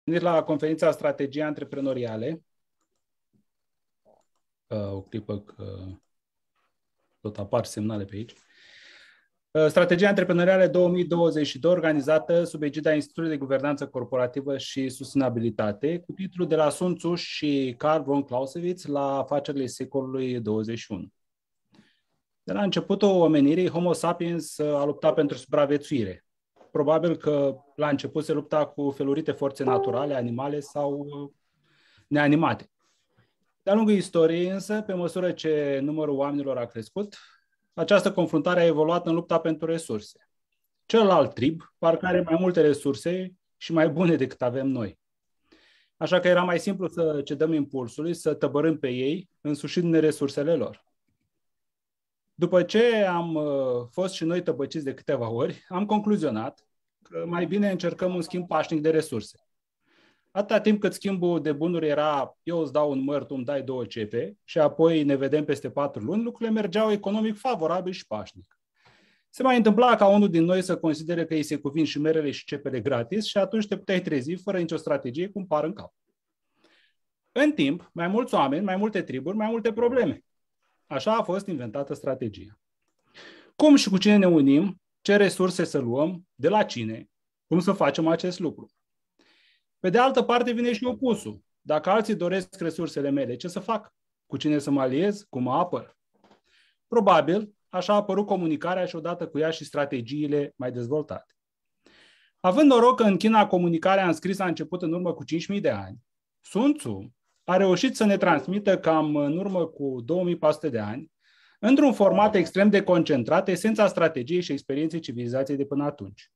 venit la conferința Strategii Antreprenoriale. O clipă că tot apar semnale pe aici. Strategia Antreprenoriale 2022, organizată sub egida Institutului de Guvernanță Corporativă și Sustenabilitate, cu titlul De la Sun Tzu și Carl von Clausewitz la afacerile secolului 21. De la începutul omenirii, Homo sapiens a luptat pentru supraviețuire. Probabil că la început se lupta cu felurite forțe naturale, animale sau neanimate. De-a lungul istoriei, însă, pe măsură ce numărul oamenilor a crescut, această confruntare a evoluat în lupta pentru resurse. Celălalt trib parcă are mai multe resurse și mai bune decât avem noi. Așa că era mai simplu să cedăm impulsului, să tăbărâm pe ei, însușindu-ne resursele lor. După ce am fost și noi tăbăciți de câteva ori, am concluzionat că mai bine încercăm un schimb pașnic de resurse. Atâta timp cât schimbul de bunuri era eu îți dau un măr, tu îmi dai 2 cepe și apoi ne vedem peste 4 luni, lucrurile mergeau economic favorabil și pașnic. Se mai întâmpla ca unul din noi să considere că îi se cuvin și merele și cepele gratis și atunci te puteai trezi fără nicio strategie cum par în cap. În timp, mai mulți oameni, mai multe triburi, mai multe probleme. Așa a fost inventată strategia. Cum și cu cine ne unim, ce resurse să luăm, de la cine, cum să facem acest lucru. Pe de altă parte vine și opusul. Dacă alții doresc resursele mele, ce să fac? Cu cine să mă aliez? Cum mă apăr? Probabil, așa a apărut comunicarea și odată cu ea și strategiile mai dezvoltate. Având noroc că în China comunicarea înscrisă a început în urmă cu 5.000 de ani, Sun Tzu a reușit să ne transmită cam în urmă cu 2400 de ani, într-un format extrem de concentrat, esența strategiei și experienței civilizației de până atunci.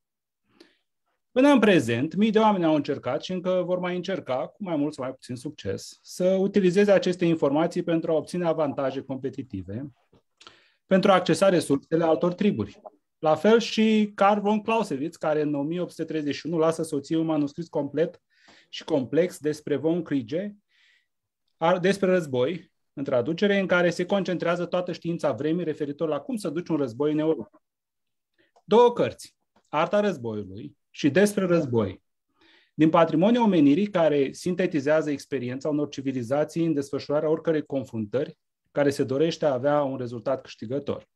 Până în prezent, mii de oameni au încercat și încă vor mai încerca, cu mai mult sau mai puțin succes, să utilizeze aceste informații pentru a obține avantaje competitive, pentru a accesa resursele altor triburi. La fel și Carl von Clausewitz, care în 1831 lasă soției un manuscris complet și complex despre von Kriege, despre război, în traducere, în care se concentrează toată știința vremii referitor la cum să duci un război în Europa. 2 cărți, Arta războiului și Despre război, din patrimoniul omenirii care sintetizează experiența unor civilizații în desfășurarea oricărei confruntări care se dorește a avea un rezultat câștigător.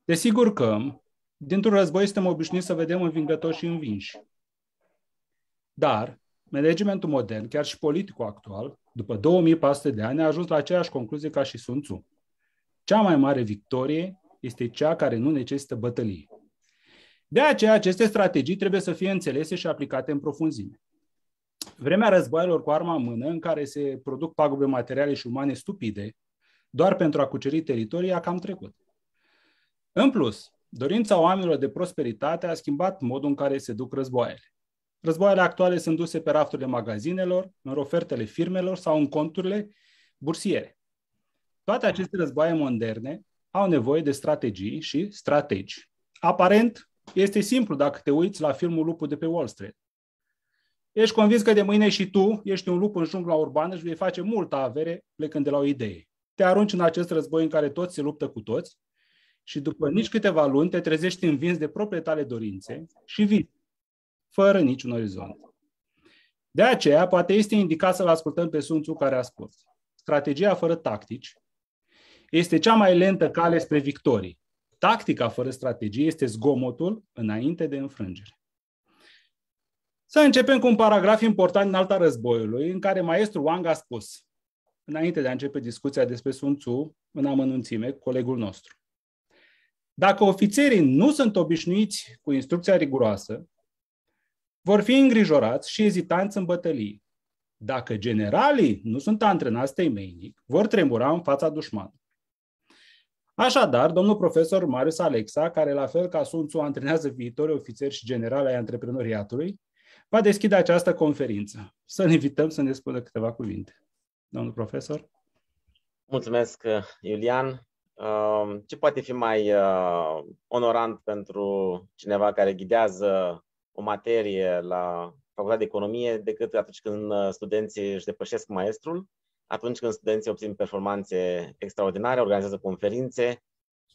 Desigur că, dintr-un război suntem obișnuiți să vedem învingători și învinși. Dar, managementul modern, chiar și politicul actual, după 2400 de ani, a ajuns la aceeași concluzie ca și Sun Tzu. Cea mai mare victorie este cea care nu necesită bătălie. De aceea, aceste strategii trebuie să fie înțelese și aplicate în profunzime. Vremea războaielor cu arma în mână, în care se produc pagube materiale și umane stupide, doar pentru a cuceri teritorii, a cam trecut. În plus, dorința oamenilor de prosperitate a schimbat modul în care se duc războaiele. Războaiele actuale sunt duse pe rafturile magazinelor, în ofertele firmelor sau în conturile bursiere. Toate aceste războaie moderne au nevoie de strategii și strategi. Aparent, este simplu dacă te uiți la filmul Lupul de pe Wall Street. Ești convins că de mâine și tu ești un lup în jungla urbană și vei face multă avere plecând de la o idee. Te arunci în acest război în care toți se luptă cu toți și după nici câteva luni te trezești învins de propriile tale dorințe și vii, fără niciun orizont. De aceea, poate este indicat să-l ascultăm pe Sun Tzu care a spus: strategia fără tactici este cea mai lentă cale spre victorii. Tactica fără strategie este zgomotul înainte de înfrângere. Să începem cu un paragraf important din Arta războiului, în care maestru Wang a spus, înainte de a începe discuția despre Sun Tzu, în amănunțime, colegul nostru: dacă ofițerii nu sunt obișnuiți cu instrucția riguroasă, vor fi îngrijorați și ezitanți în bătălie. Dacă generalii nu sunt antrenați temeinic, vor tremura în fața dușmanului. Așadar, domnul profesor Marius Alexa, care la fel ca Sun Tzu antrenează viitori ofițeri și generali ai antreprenoriatului, va deschide această conferință. Să-l invităm să ne spună câteva cuvinte. Domnul profesor. Mulțumesc, Iulian. Ce poate fi mai onorant pentru cineva care ghidează o materie la Facultatea de Economie decât atunci când studenții își depășesc maestrul, atunci când studenții obțin performanțe extraordinare, organizează conferințe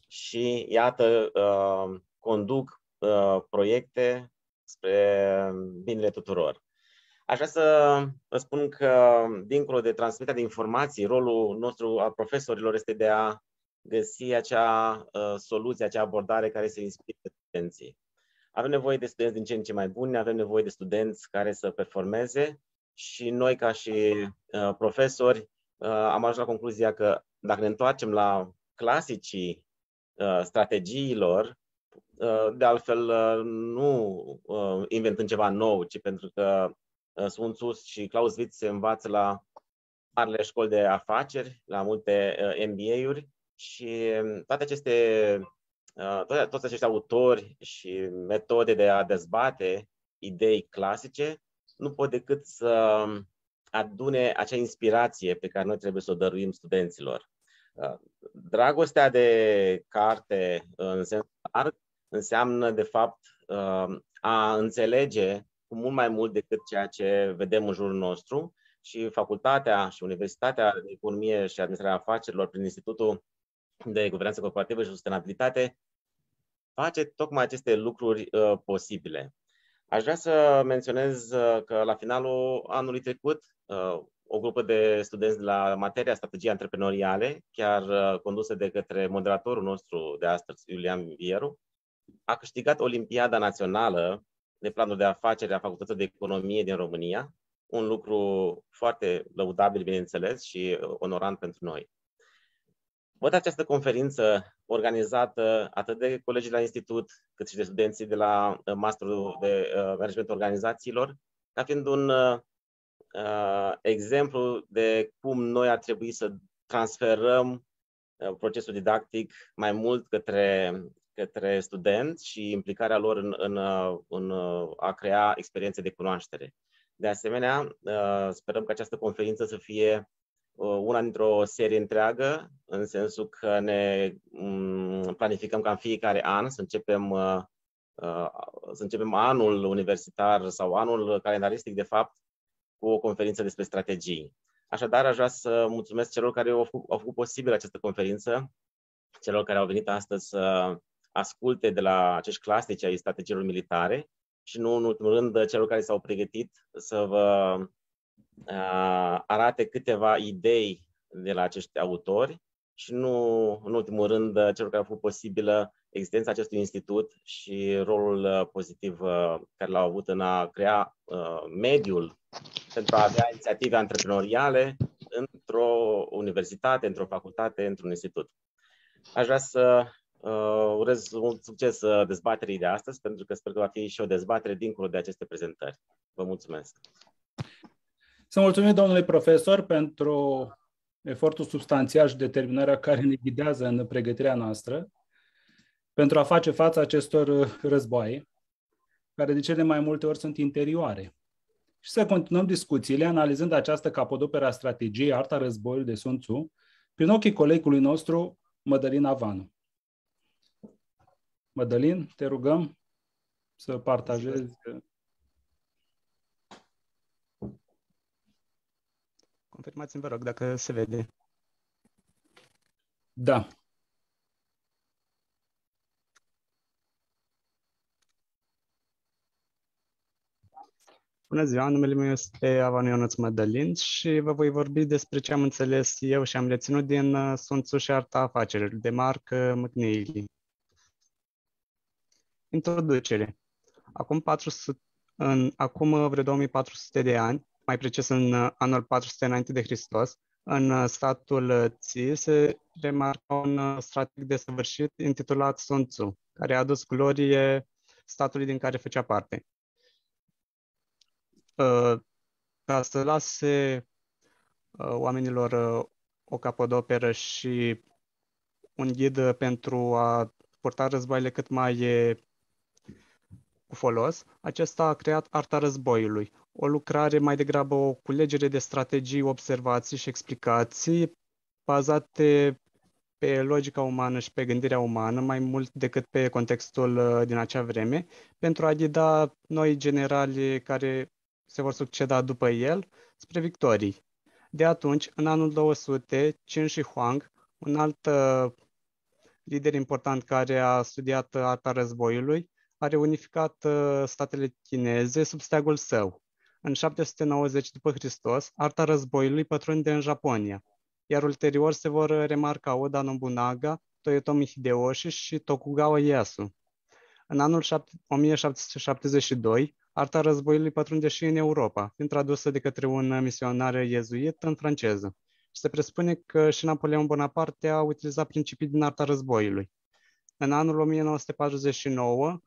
și, iată, conduc proiecte spre binele tuturor. Aș vrea să vă spun că, dincolo de transmiterea de informații, rolul nostru al profesorilor este de a găsi acea soluție, acea abordare care să inspire studenții. Avem nevoie de studenți din ce în ce mai buni, avem nevoie de studenți care să performeze și noi, ca și profesori, am ajuns la concluzia că dacă ne întoarcem la clasicii strategiilor, de altfel nu inventând ceva nou, ci pentru că Sun Tzu și Clausewitz se învață la marile școli de afaceri, la multe MBA-uri și toți acești autori și metode de a dezbate idei clasice nu pot decât să adune acea inspirație pe care noi trebuie să o dăruim studenților. Dragostea de carte în sens larg înseamnă, de fapt, a înțelege cu mult mai mult decât ceea ce vedem în jurul nostru și facultatea și Universitatea de Economie și Administrarea Afacerilor prin Institutul de Guvernanță Corporativă și Sustenabilitate face tocmai aceste lucruri posibile. Aș vrea să menționez că la finalul anului trecut, o grupă de studenți de la materia strategii antreprenoriale, chiar condusă de către moderatorul nostru de astăzi, Iulian Vieru, a câștigat Olimpiada Națională de Planuri de Afaceri a Facultății de Economie din România, un lucru foarte lăudabil, bineînțeles, și onorant pentru noi. Văd această conferință organizată atât de colegii la institut, cât și de studenții de la Masterul de Management Organizațiilor, ca fiind un exemplu de cum noi ar trebui să transferăm procesul didactic mai mult către studenți și implicarea lor în a crea experiențe de cunoaștere. De asemenea, sperăm că această conferință să fie una dintr-o serie întreagă, în sensul că ne planificăm ca în fiecare an să începem anul universitar sau anul calendaristic, de fapt, cu o conferință despre strategii. Așadar, aș vrea să mulțumesc celor care au făcut posibil această conferință, celor care au venit astăzi să asculte de la acești clasici ai strategiilor militare și nu în ultimul rând celor care s-au pregătit să vă arate câteva idei de la acești autori și nu în ultimul rând celor care au făcut posibilă existența acestui institut și rolul pozitiv care l-au avut în a crea mediul pentru a avea inițiative antreprenoriale într-o universitate, într-o facultate, într-un institut. Aș vrea să urez mult succes dezbaterii de astăzi, pentru că sper că va fi și o dezbatere dincolo de aceste prezentări. Vă mulțumesc! Să mulțumim domnului profesor pentru efortul substanțial și determinarea care ne ghidează în pregătirea noastră pentru a face față acestor războaie, care de cele mai multe ori sunt interioare. Și să continuăm discuțiile analizând această capodoperă a strategiei Arta războiului de Sun Tzu prin ochii colegului nostru, Mădălin Avanu. Mădălin, te rugăm să partajezi. Confirmați-mi, vă rog, dacă se vede. Da. Bună ziua, numele meu este Avanu Ionuț Mădălin și vă voi vorbi despre ce am înțeles eu și am reținut din Sun Tzu și Arta Afacerilor, de Mark McNeely. Introducere. Acum vreo 2400 de ani, mai precis în anul 400 înainte de Hristos, în statul Tsi se remarca un strateg desăvârșit intitulat Sun Tzu, care a adus glorie statului din care făcea parte. Ca să lase oamenilor o capodoperă și un ghid pentru a purta războaiele cât mai cu folos, acesta a creat Arta Războiului, o lucrare mai degrabă o culegere de strategii, observații și explicații bazate pe logica umană și pe gândirea umană, mai mult decât pe contextul din acea vreme, pentru a ghida noi generali care se vor succeda după el spre victorii. De atunci, în anul 200, Qin Shi Huang, un alt lider important care a studiat Arta Războiului, a reunificat statele chineze sub steagul său. În 790 după Hristos, arta războiului pătrunde în Japonia, iar ulterior se vor remarca Oda Nobunaga, Toyotomi Hideyoshi și Tokugawa Ieyasu. În anul 1772, arta războiului pătrunde și în Europa, fiind tradusă de către un misionar iezuit în franceză. Și se presupune că și Napoleon Bonaparte a utilizat principii din arta războiului. În anul 1949,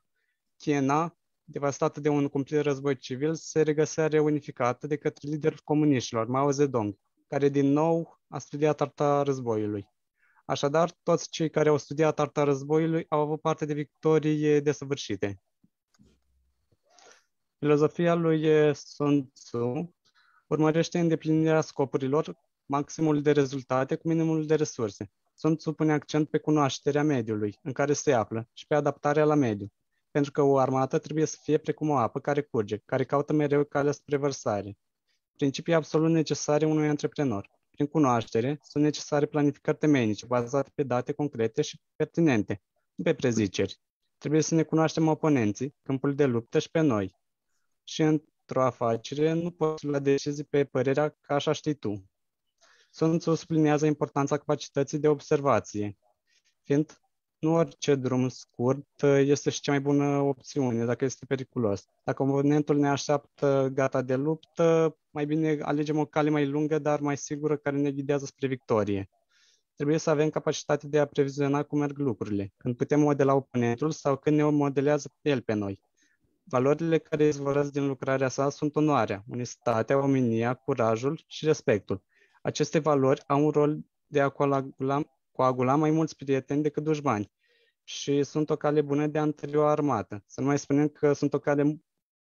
China, devastată de un cumplit război civil, se regăsea reunificată de către liderul comuniștilor, Mao Zedong, care din nou a studiat arta războiului. Așadar, toți cei care au studiat arta războiului au avut parte de victorii desăvârșite. Filozofia lui Sun Tzu urmărește îndeplinirea scopurilor, maximul de rezultate cu minimul de resurse. Sun Tzu pune accent pe cunoașterea mediului în care se află și pe adaptarea la mediu, pentru că o armată trebuie să fie precum o apă care curge, care caută mereu calea spre vărsare. Principii absolut necesare unui antreprenor. Prin cunoaștere, sunt necesare planificări temeinice, bazate pe date concrete și pertinente, nu pe preziceri. Trebuie să ne cunoaștem oponenții, câmpul de luptă și pe noi. Și într-o afacere nu poți lua decizii pe părerea că așa știi tu. Sun Tzu subliniază importanța capacității de observație, fiind nu orice drum scurt este și cea mai bună opțiune dacă este periculos. Dacă oponentul ne așteaptă gata de luptă, mai bine alegem o cale mai lungă, dar mai sigură, care ne ghidează spre victorie. Trebuie să avem capacitatea de a previziona cum merg lucrurile, când putem modela oponentul sau când ne modelează el pe noi. Valorile care izvorăsc din lucrarea sa sunt onoarea, onestitatea, omenia, curajul și respectul. Aceste valori au un rol de a coagula mai mulți prieteni decât dușmani și sunt o cale bună de a întări o armată. Să nu mai spunem că sunt o cale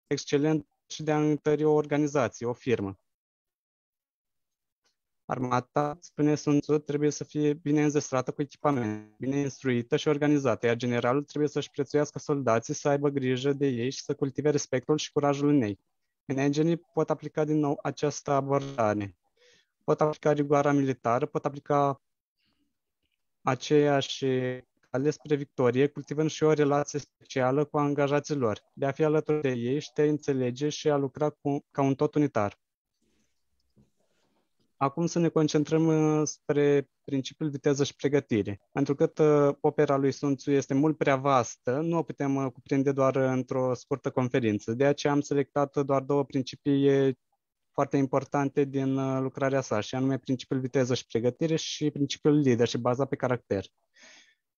excelentă și de a întări o organizație, o firmă. Armata, spune Sun Tzu, trebuie să fie bine înzestrată cu echipament, bine instruită și organizată, iar generalul trebuie să-și prețuiască soldații, să aibă grijă de ei și să cultive respectul și curajul în ei. Managerii pot aplica din nou această abordare. Pot aplica rigoarea militară, pot aplica aceeași cale spre victorie, cultivând și o relație specială cu angajații lor, de a fi alături de ei și de a înțelege și a lucra ca un tot unitar. Acum să ne concentrăm spre principiul viteză și pregătire. Pentru că opera lui Sun Tzu este mult prea vastă, nu o putem cuprinde doar într-o scurtă conferință. De aceea am selectat doar două principii foarte importante din lucrarea sa, și anume principiul viteză și pregătire și principiul leadership, bazat pe caracter.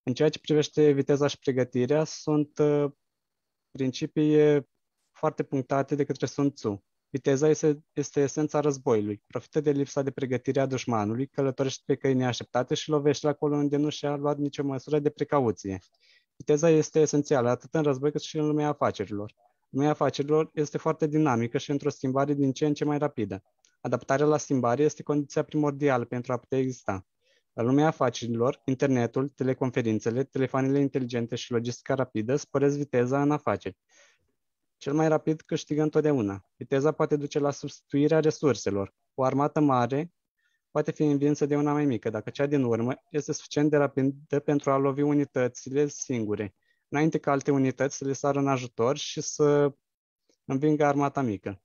În ceea ce privește viteza și pregătirea, sunt principii foarte punctate de către Sun Tzu. Viteza este esența războiului. Profită de lipsa de pregătire a dușmanului, călătorește pe căi neașteptate și lovește acolo unde nu și-a luat nicio măsură de precauție. Viteza este esențială atât în război cât și în lumea afacerilor. Lumea afacerilor este foarte dinamică și într-o schimbare din ce în ce mai rapidă. Adaptarea la schimbare este condiția primordială pentru a putea exista. La lumea afacerilor, internetul, teleconferințele, telefoanele inteligente și logistica rapidă sporesc viteza în afaceri. Cel mai rapid câștigă întotdeauna. Viteza poate duce la substituirea resurselor. O armată mare poate fi învinsă de una mai mică, dacă cea din urmă este suficient de rapidă pentru a lovi unitățile singure, înainte ca alte unități să le sară în ajutor și să învingă armata mică.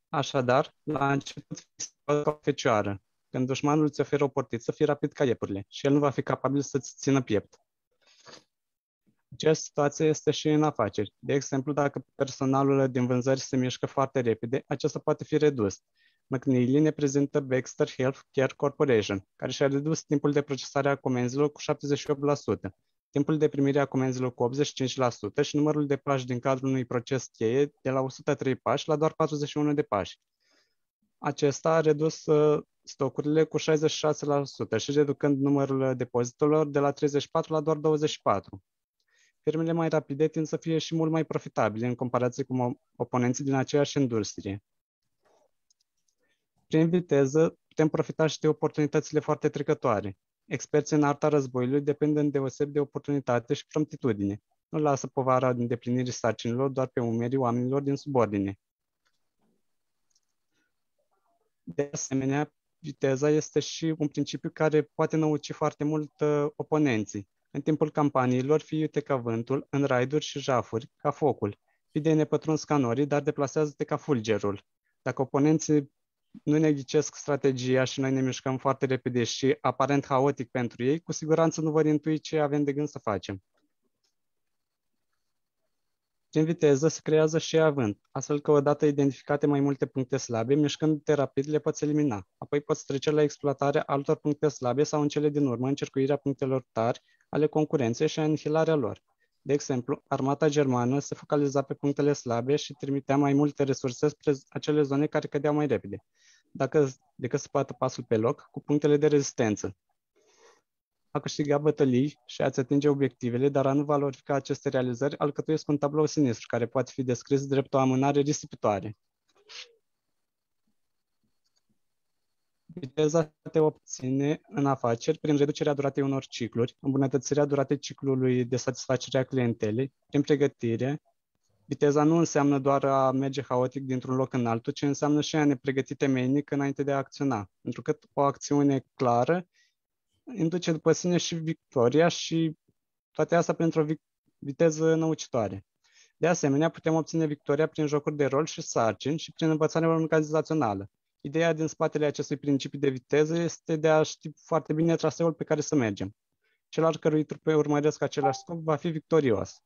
Așadar, la început fii ca o fecioară. Când dușmanul îți oferă o portiță, fii rapid ca iepurile și el nu va fi capabil să-ți țină piept. Aceeași situație este și în afaceri. De exemplu, dacă personalul din vânzări se mișcă foarte repede, acesta poate fi redus. McNeely ne prezintă Baxter Healthcare Corporation, care și-a redus timpul de procesare a comenzilor cu 78%, timpul de primire a comenzilor cu 85% și numărul de pași din cadrul unui proces cheie de la 103 pași la doar 41 de pași. Acesta a redus stocurile cu 66% și reducând numărul depozitelor de la 34 la doar 24. Firmele mai rapide tind să fie și mult mai profitabile în comparație cu oponenții din aceeași industrie. Prin viteză putem profita și de oportunitățile foarte trecătoare. Experții în arta războiului depind îndeosebi de oportunitate și promptitudine. Nu lasă povara îndeplinirii sarcinilor doar pe umerii oamenilor din subordine. De asemenea, viteza este și un principiu care poate năuci foarte mult oponenții. În timpul campaniilor, fii iute ca vântul, în raiduri și jafuri, ca focul. Rapide nepătrunzi ca norii, dar deplasează-te ca fulgerul. Dacă oponenții nu ne ghicesc strategia și noi ne mișcăm foarte repede și aparent haotic pentru ei, cu siguranță nu vor intui ce avem de gând să facem. Prin viteză se creează și avânt, astfel că odată identificate mai multe puncte slabe, mișcându-te rapid le poți elimina. Apoi poți trece la exploatarea altor puncte slabe sau în cele din urmă încercuirea punctelor tari ale concurenței și anihilarea lor. De exemplu, armata germană se focaliza pe punctele slabe și trimitea mai multe resurse spre acele zone care cădeau mai repede, decât să poată pasul pe loc cu punctele de rezistență. A câștiga bătălii și a-ți atinge obiectivele, dar a nu valorifica aceste realizări alcătuiesc un tablou sinistru care poate fi descris drept o amânare risipitoare. Viteza te obține în afaceri prin reducerea duratei unor cicluri, îmbunătățirea duratei ciclului de satisfacere a clientelei, prin pregătire. Viteza nu înseamnă doar a merge haotic dintr-un loc în altul, ci înseamnă și a ne pregăti temeinic înainte de a acționa, pentru că o acțiune clară induce după sine și victoria și toate astea printr-o viteză năucitoare. De asemenea, putem obține victoria prin jocuri de rol și sarcini și prin învățare organizațională. Ideea din spatele acestui principiu de viteză este de a ști foarte bine traseul pe care să mergem. Cel al cărui trupe urmăresc același scop va fi victorios.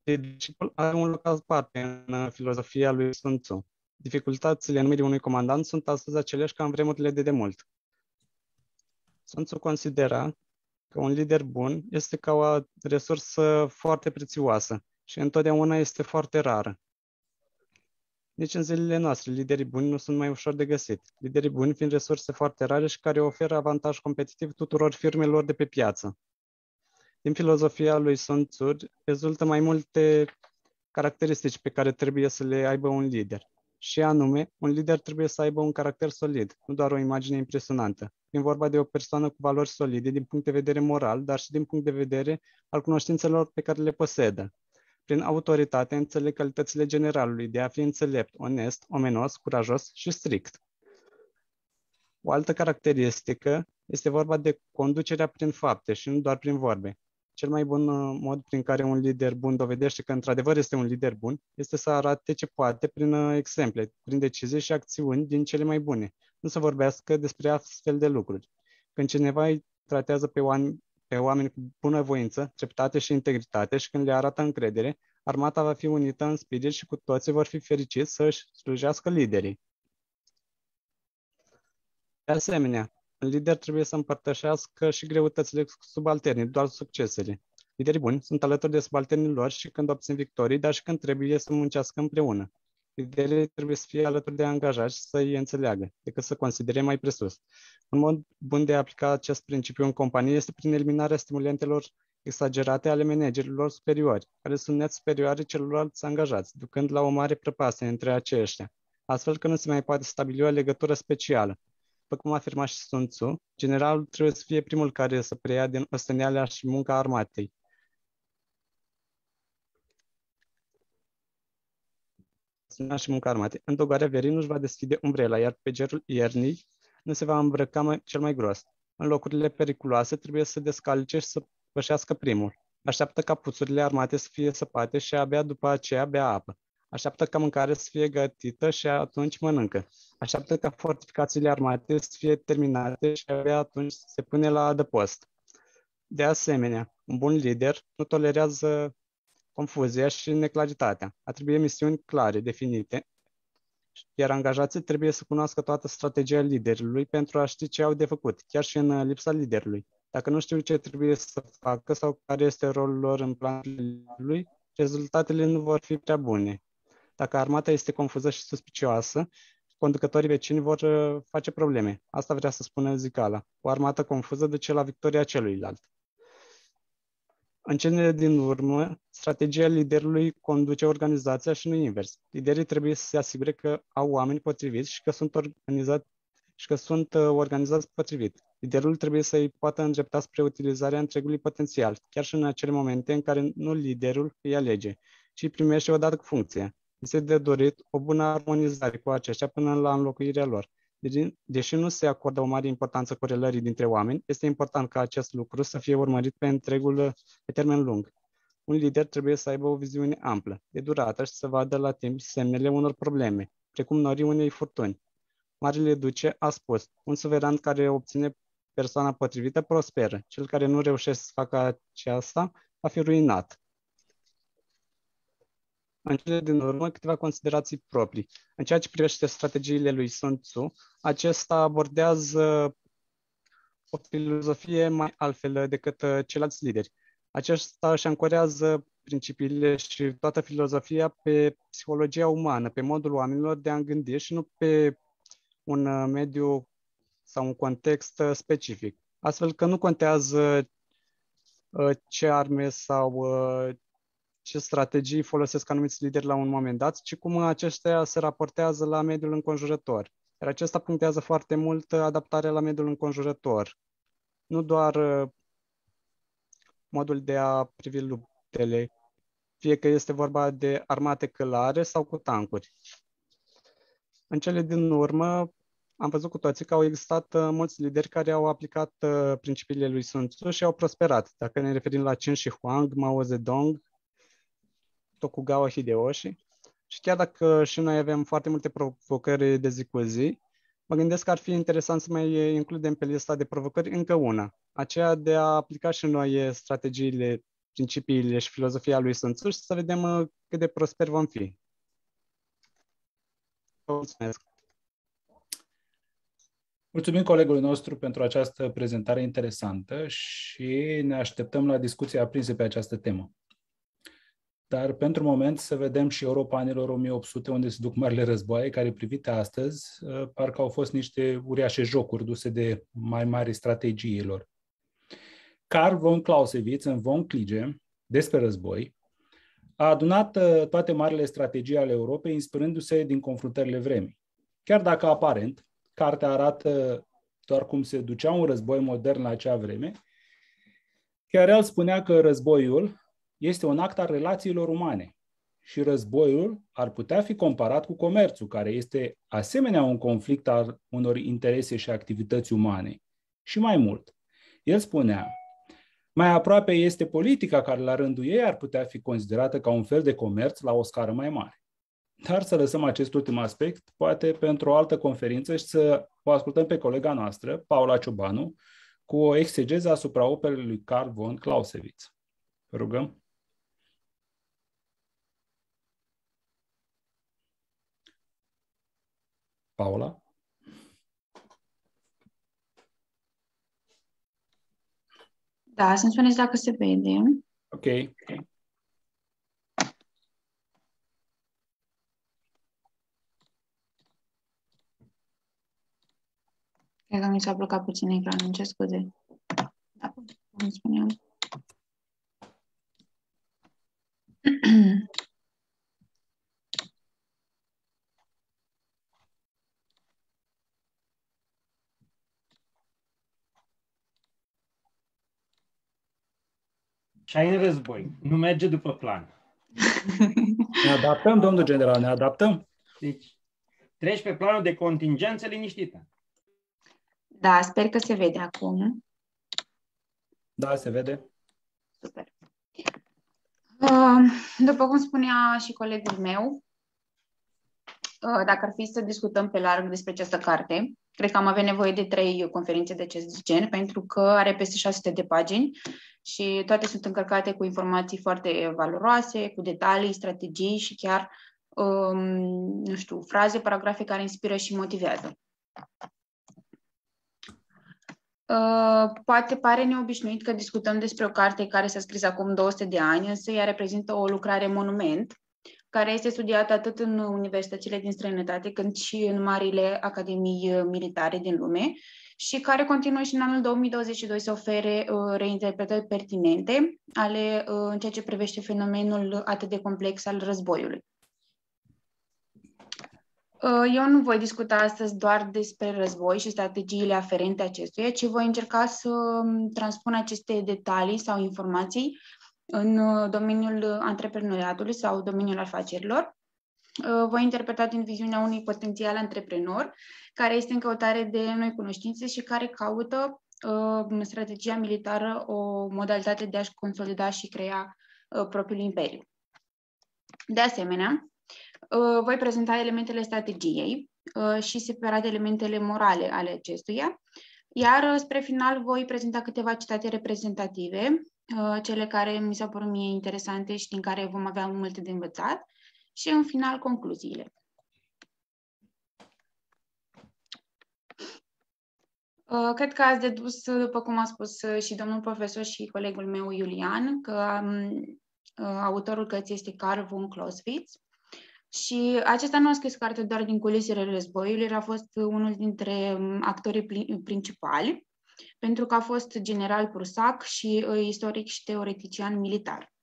Leadership-ul are un loc aparte în filozofia lui Sun Tzu. Dificultățile numirii unui comandant sunt astăzi aceleași ca în vremurile de demult. Sun Tzu considera că un lider bun este ca o resursă foarte prețioasă și întotdeauna este foarte rară. Nici în zilele noastre, liderii buni nu sunt mai ușor de găsit. Liderii buni fiind resurse foarte rare și care oferă avantaj competitiv tuturor firmelor de pe piață. Din filozofia lui Sun Tzu rezultă mai multe caracteristici pe care trebuie să le aibă un lider. Și anume, un lider trebuie să aibă un caracter solid, nu doar o imagine impresionantă. E vorba de o persoană cu valori solide din punct de vedere moral, dar și din punct de vedere al cunoștințelor pe care le posedă. Prin autoritate înțeleg calitățile generalului de a fi înțelept, onest, omenos, curajos și strict. O altă caracteristică este vorba de conducerea prin fapte și nu doar prin vorbe. Cel mai bun mod prin care un lider bun dovedește că într-adevăr este un lider bun este să arate ce poate prin exemple, prin decizii și acțiuni din cele mai bune. Nu să vorbească despre astfel de lucruri. Când cineva îi tratează pe oameni cu bunăvoință, dreptate și integritate și când le arată încredere, armata va fi unită în spirit și cu toții vor fi fericiți să își slujească liderii. De asemenea, un lider trebuie să împărtășească și greutățile cu subalternii, doar succesele. Liderii buni sunt alături de subalternii lor și când obțin victorii, dar și când trebuie să muncească împreună. Liderii trebuie să fie alături de angajați și să îi înțeleagă, decât să considere mai presus. Un mod bun de a aplica acest principiu în companie este prin eliminarea stimulentelor exagerate ale managerilor superiori, care sunt net superioare celorlalți angajați, ducând la o mare prăpastie între aceștia, astfel că nu se mai poate stabili o legătură specială. După cum afirma și Sun Tzu, generalul trebuie să fie primul care să preia din osteneala și munca armatei. Și munca armatei. În dogoarea verii nu-și va deschide umbrela, iar pe gerul iernii nu se va îmbrăca cel mai gros. În locurile periculoase trebuie să descalce și să pășească primul. Așteaptă ca puțurile armate să fie săpate și abia după aceea bea apă. Așteaptă ca mâncarea să fie gătită și atunci mănâncă. Așteaptă ca fortificațiile armate să fie terminate și abia atunci se pune la adăpost. De asemenea, un bun lider nu tolerează confuzia și neclaritatea. Atribuie misiuni clare, definite, iar angajații trebuie să cunoască toată strategia liderului pentru a ști ce au de făcut, chiar și în lipsa liderului. Dacă nu știu ce trebuie să facă sau care este rolul lor în planul lui, rezultatele nu vor fi prea bune. Dacă armata este confuză și suspicioasă, conducătorii vecini vor face probleme. Asta vrea să spună zicala. O armată confuză duce la victoria celuilalt. În cele din urmă, strategia liderului conduce organizația și nu invers. Liderii trebuie să se asigure că au oameni potriviți și că sunt organizați potrivit. Liderul trebuie să-i poată îndrepta spre utilizarea întregului potențial, chiar și în acele momente în care nu liderul îi alege, ci îi primește odată cu funcția. Este de dorit o bună armonizare cu aceștia până la înlocuirea lor. Deși nu se acordă o mare importanță corelării dintre oameni, este important ca acest lucru să fie urmărit pe termen lung. Un lider trebuie să aibă o viziune amplă, de durată și să vadă la timp semnele unor probleme, precum norii unei furtuni. Marele Duce a spus, un suveran care obține persoana potrivită prosperă. Cel care nu reușește să facă aceasta va fi ruinat. În cele din urmă, câteva considerații proprii. În ceea ce privește strategiile lui Sun Tzu, acesta abordează o filozofie mai altfel decât ceilalți lideri. Acesta își ancorează principiile și toată filozofia pe psihologia umană, pe modul oamenilor de a gândi și nu pe un mediu sau un context specific. Astfel că nu contează ce arme sau ce strategii folosesc anumiți lideri la un moment dat, ci cum aceștia se raportează la mediul înconjurător. Iar acesta punctează foarte mult adaptarea la mediul înconjurător. Nu doar modul de a privi luptele, fie că este vorba de armate călare sau cu tancuri. În cele din urmă, am văzut cu toții că au existat mulți lideri care au aplicat principiile lui Sun Tzu și au prosperat. Dacă ne referim la Qin Shi Huang, Mao Zedong, Tokugawa Hideyoshi. Și chiar dacă și noi avem foarte multe provocări de zi cu zi, mă gândesc că ar fi interesant să mai includem pe lista de provocări încă una, aceea de a aplica și noi strategiile, principiile și filozofia lui Sun Tzu și să vedem cât de prosperi vom fi. Mulțumesc! Mulțumim colegului nostru pentru această prezentare interesantă și ne așteptăm la discuții aprinse pe această temă. Dar pentru moment să vedem și Europa anilor 1800, unde se duc marile războaie, care privite astăzi, parcă au fost niște uriașe jocuri duse de mai mari strategiilor. Carl von Clausewitz în Von Kliege, despre război, a adunat toate marile strategii ale Europei, inspirându-se din confruntările vremii. Chiar dacă aparent, cartea arată doar cum se ducea un război modern la acea vreme, chiar el spunea că războiul este un act al relațiilor umane și războiul ar putea fi comparat cu comerțul, care este asemenea un conflict al unor interese și activități umane. Și mai mult, el spunea, mai aproape este politica care la rândul ei ar putea fi considerată ca un fel de comerț la o scară mai mare. Dar să lăsăm acest ultim aspect, poate pentru o altă conferință și să o ascultăm pe colega noastră, Paula Ciobanu, cu o exegeză asupra operei lui Carl von Clausewitz. Vă rugăm. Paula? Da, să-mi spuneți dacă se vede. Ok. Cred că mi s-a blocat puțin ecranul, îmi cer scuze. Da, cum spuneam. Și ai în război. Nu merge după plan. Ne adaptăm, domnul general, ne adaptăm. Deci, treci pe planul de contingență liniștită. Da, sper că se vede acum. Da, se vede. Super. După cum spunea și colegul meu, dacă ar fi să discutăm pe larg despre această carte, cred că am avea nevoie de 3 conferințe de acest gen, pentru că are peste 600 de pagini și toate sunt încărcate cu informații foarte valoroase, cu detalii, strategii și chiar, nu știu, fraze, paragrafe care inspiră și motivează. Poate pare neobișnuit că discutăm despre o carte care s-a scris acum 200 de ani, însă ea reprezintă o lucrare monument, care este studiată atât în universitățile din străinătate, cât și în marile academii militare din lume și care continuă și în anul 2022 să ofere reinterpretări pertinente în ceea ce privește fenomenul atât de complex al războiului. Eu nu voi discuta astăzi doar despre război și strategiile aferente acestuia, ci voi încerca să transpun aceste detalii sau informații în domeniul antreprenoriatului sau domeniul afacerilor. Voi interpreta din viziunea unui potențial antreprenor care este în căutare de noi cunoștințe și care caută în strategia militară o modalitate de a-și consolida și crea propriului imperiu. De asemenea, voi prezenta elementele strategiei și separat elementele morale ale acestuia, iar spre final voi prezenta câteva citate reprezentative, cele care mi s-au părut mie interesante și din care vom avea multe de învățat, și în final concluziile. Cred că ați dedus, după cum a spus și domnul profesor și colegul meu Iulian, că autorul cărții este Carl von Clausewitz. Și acesta nu a scris carte doar din culisele războiului, a fost unul dintre actorii principali, pentru că a fost general prusac și istoric și teoretician militar.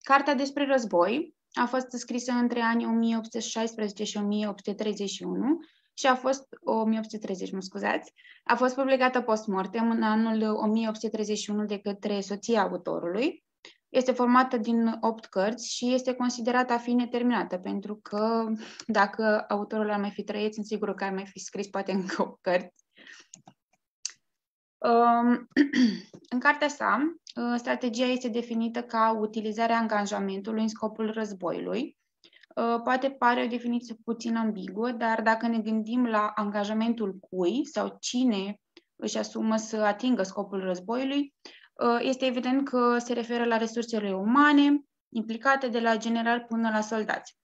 Cartea despre război a fost scrisă între anii 1816 și 1831 și a fost 1830, mă scuzați, a fost publicată post-mortem în anul 1831 de către soția autorului. Este formată din 8 cărți și este considerată a fi neterminată, pentru că dacă autorul ar mai fi trăit, sunt sigură că ar mai fi scris poate încă 8 cărți. În cartea sa, strategia este definită ca utilizarea angajamentului în scopul războiului. Poate pare o definiție puțin ambiguă, dar dacă ne gândim la angajamentul cui sau cine își asumă să atingă scopul războiului, este evident că se referă la resursele umane implicate de la general până la soldați.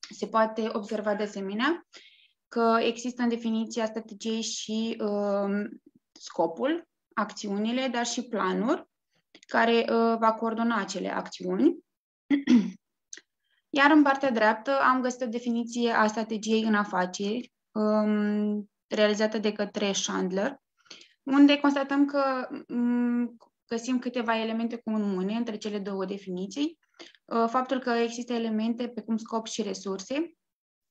Se poate observa de asemenea că există în definiția strategiei și scopul, acțiunile, dar și planuri care va coordona acele acțiuni. Iar în partea dreaptă am găsit o definiție a strategiei în afaceri realizată de către Chandler, unde constatăm că găsim câteva elemente comune între cele două definiții, faptul că există elemente precum scop și resurse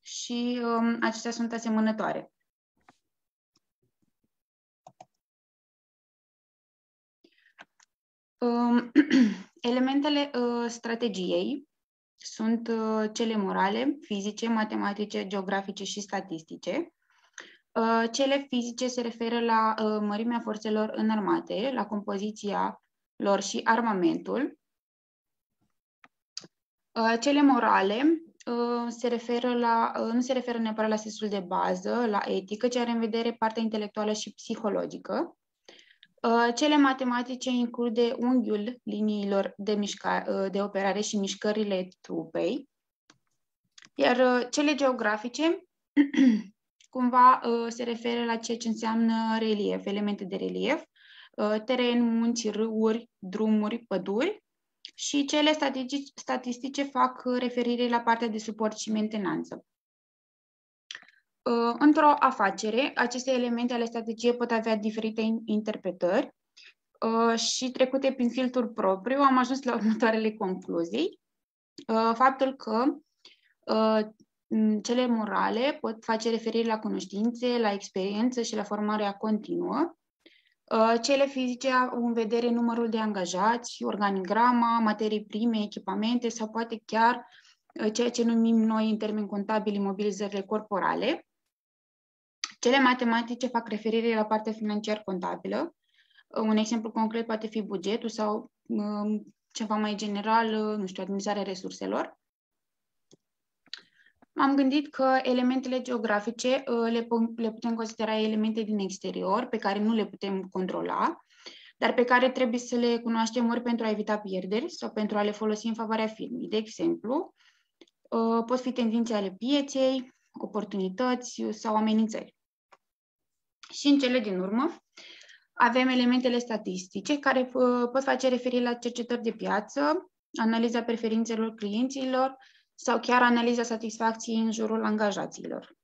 și acestea sunt asemănătoare. Elementele strategiei sunt cele morale, fizice, matematice, geografice și statistice. Cele fizice se referă la mărimea forțelor înarmate, la compoziția lor și armamentul. Cele morale nu se referă neapărat la sensul de bază, la etică, ci are în vedere partea intelectuală și psihologică. Cele matematice include unghiul liniilor de operare și mișcările trupei, iar cele geografice cumva se referă la ceea ce înseamnă relief, elemente de relief, teren, munți, râuri, drumuri, păduri, și cele statistice fac referire la partea de suport și mentenanță. Într-o afacere, aceste elemente ale strategiei pot avea diferite interpretări și, trecute prin filtrul propriu, am ajuns la următoarele concluzii. Faptul că cele morale pot face referire la cunoștințe, la experiență și la formarea continuă. Cele fizice au în vedere numărul de angajați, organigrama, materii prime, echipamente sau poate chiar ceea ce numim noi în termeni contabili imobilizările corporale. Cele matematice fac referire la partea financiar-contabilă. Un exemplu concret poate fi bugetul sau ceva mai general, nu știu, administrarea resurselor. Am gândit că elementele geografice le putem considera elemente din exterior, pe care nu le putem controla, dar pe care trebuie să le cunoaștem ori pentru a evita pierderi sau pentru a le folosi în favoarea firmei. De exemplu, pot fi tendințe ale pieței, oportunități sau amenințări. Și în cele din urmă avem elementele statistice care pot face referire la cercetări de piață, analiza preferințelor clienților sau chiar analiza satisfacției în jurul angajaților.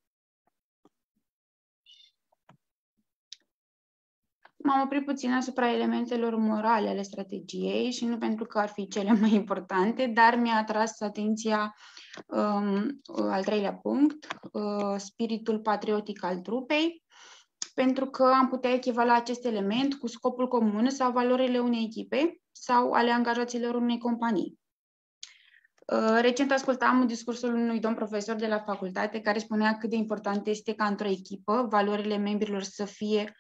M-am oprit puțin asupra elementelor morale ale strategiei și nu pentru că ar fi cele mai importante, dar mi-a atras atenția al treilea punct, spiritul patriotic al trupei, pentru că am putea echivala acest element cu scopul comun sau valorile unei echipe sau ale angajaților unei companii. Recent ascultam discursul unui domn profesor de la facultate care spunea cât de important este ca într-o echipă valorile membrilor să fie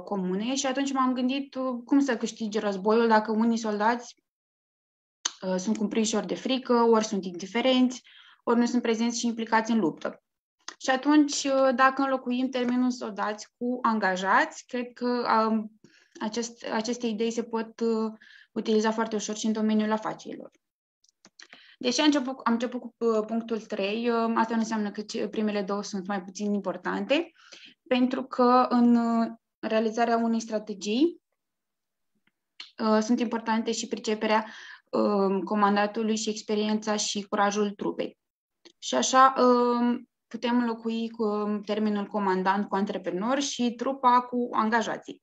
comune și atunci m-am gândit cum să câștige războiul dacă unii soldați sunt cumpliși ori de frică, ori sunt indiferenți, ori nu sunt prezenți și implicați în luptă. Și atunci, dacă înlocuim termenul soldați cu angajați, cred că aceste idei se pot utiliza foarte ușor și în domeniul afacerilor. Deși am început cu punctul 3, asta nu înseamnă că primele două sunt mai puțin importante, pentru că în realizarea unei strategii sunt importante și priceperea comandatului și experiența și curajul trupei. Și așa putem înlocui cu termenul comandant cu antreprenor și trupa cu angajații.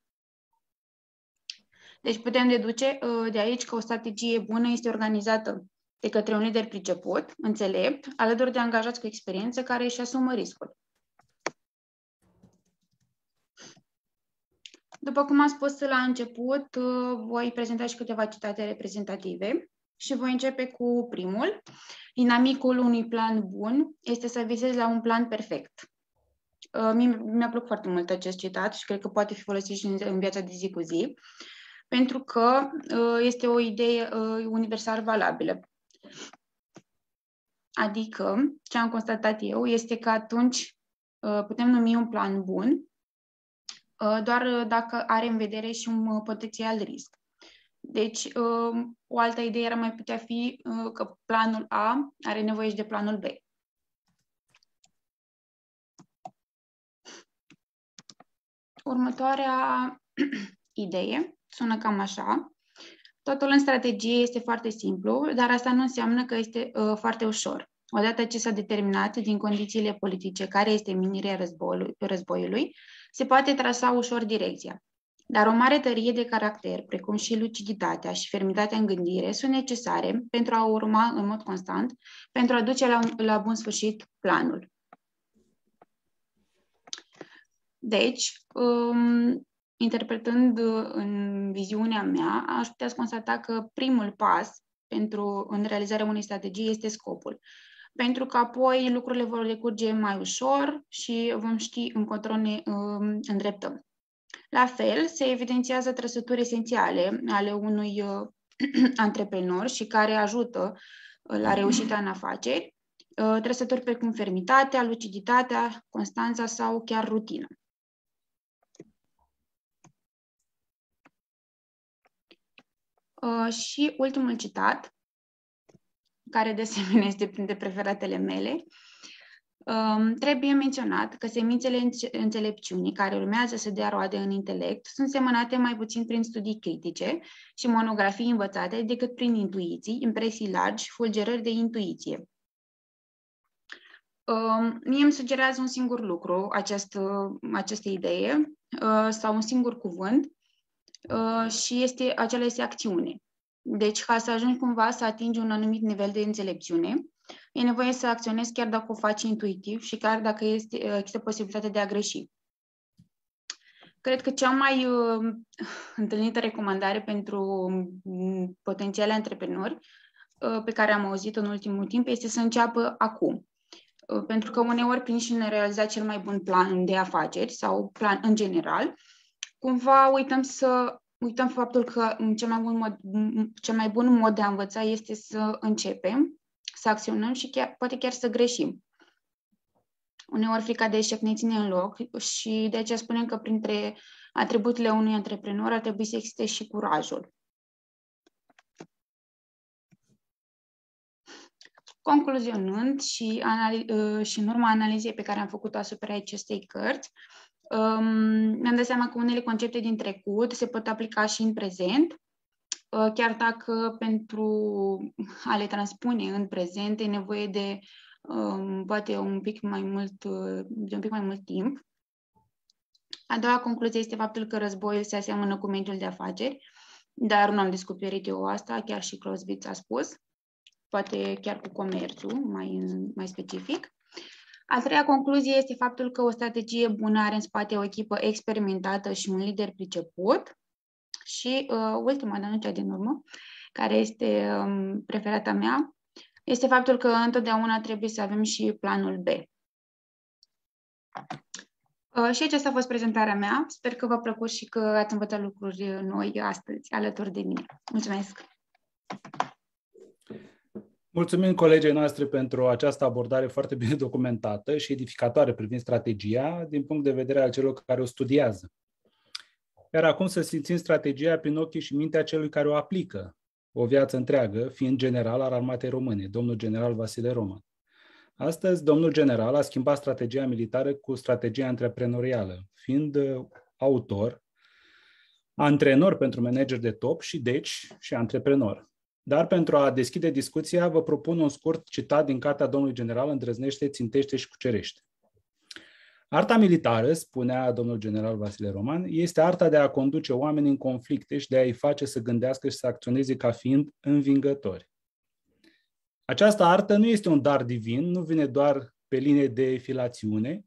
Deci putem deduce de aici că o strategie bună este organizată de către un lider priceput, înțelept, alături de angajați cu experiență care își asumă riscul. După cum am spus la început, voi prezenta și câteva citate reprezentative și voi începe cu primul. Inamicul unui plan bun este să visezi la un plan perfect. Mi-a plăcut foarte mult acest citat și cred că poate fi folosit și în viața de zi cu zi, pentru că este o idee universal valabilă. Adică, ce am constatat eu este că atunci putem numi un plan bun doar dacă are în vedere și un potențial risc. Deci, o altă idee ar mai putea fi că planul A are nevoie și de planul B. Următoarea idee sună cam așa. Totul în strategie este foarte simplu, dar asta nu înseamnă că este foarte ușor. Odată ce s-a determinat din condițiile politice care este menirea războiului, se poate trasa ușor direcția. Dar o mare tărie de caracter, precum și luciditatea și fermitatea în gândire, sunt necesare pentru a urma în mod constant, pentru a duce la bun sfârșit planul. Deci, interpretând în viziunea mea, aș putea constata că primul pas în realizarea unei strategii este scopul. Pentru că apoi lucrurile vor decurge mai ușor și vom ști încotro ne îndreptăm. La fel, se evidențiază trăsături esențiale ale unui antreprenor și care ajută la reușita în afaceri, trăsături precum fermitatea, luciditatea, constanța sau chiar rutină. Și ultimul citat, care de asemenea este printre preferatele mele, trebuie menționat că semințele înțelepciunii care urmează să dea roade în intelect sunt semănate mai puțin prin studii critice și monografii învățate decât prin intuiții, impresii largi, fulgerări de intuiție. Mie îmi sugerează un singur lucru această idee sau un singur cuvânt și acela este acțiune. Deci, ca să ajungi cumva să atingi un anumit nivel de înțelepciune, e nevoie să acționezi chiar dacă o faci intuitiv și chiar dacă există posibilitatea de a greși. Cred că cea mai întâlnită recomandare pentru potențiali antreprenori pe care am auzit-o în ultimul timp este să înceapă acum. Pentru că uneori, prin și ne realiza cel mai bun plan de afaceri sau plan în general, cumva uităm faptul că cel mai bun mod de a învăța este să începem, să acționăm și poate chiar să greșim. Uneori frica de eșec ne ține în loc și de aceea spunem că printre atributele unui antreprenor ar trebui să existe și curajul. Concluzionând și în urma analizei pe care am făcut-o asupra acestei cărți, mi-am dat seama că unele concepte din trecut se pot aplica și în prezent, chiar dacă pentru a le transpune în prezent e nevoie de poate un pic mai mult timp. A doua concluzie este faptul că războiul se aseamănă cu mediul de afaceri, dar nu am descoperit eu asta, chiar și Clausewitz a spus, poate chiar cu comerțul mai specific. A treia concluzie este faptul că o strategie bună are în spate o echipă experimentată și un lider priceput. Și ultima, dar nu cea din urmă, care este preferata mea, este faptul că întotdeauna trebuie să avem și planul B. Și aceasta a fost prezentarea mea. Sper că v-a plăcut și că ați învățat lucruri noi astăzi alături de mine. Mulțumesc! Mulțumim colegii noastre pentru această abordare foarte bine documentată și edificatoare privind strategia din punct de vedere al celor care o studiază. Iar acum să simțim strategia prin ochii și mintea celui care o aplică o viață întreagă, fiind general al Armatei Române, domnul general Vasile Roman. Astăzi, domnul general a schimbat strategia militară cu strategia antreprenorială, fiind autor, antrenor pentru manageri de top și deci și antreprenor. Dar pentru a deschide discuția, vă propun un scurt citat din cartea domnului general Îndrăznește, țintește și cucerește. Arta militară, spunea domnul general Vasile Roman, este arta de a conduce oamenii în conflicte și de a-i face să gândească și să acționeze ca fiind învingători. Această artă nu este un dar divin, nu vine doar pe linie de filațiune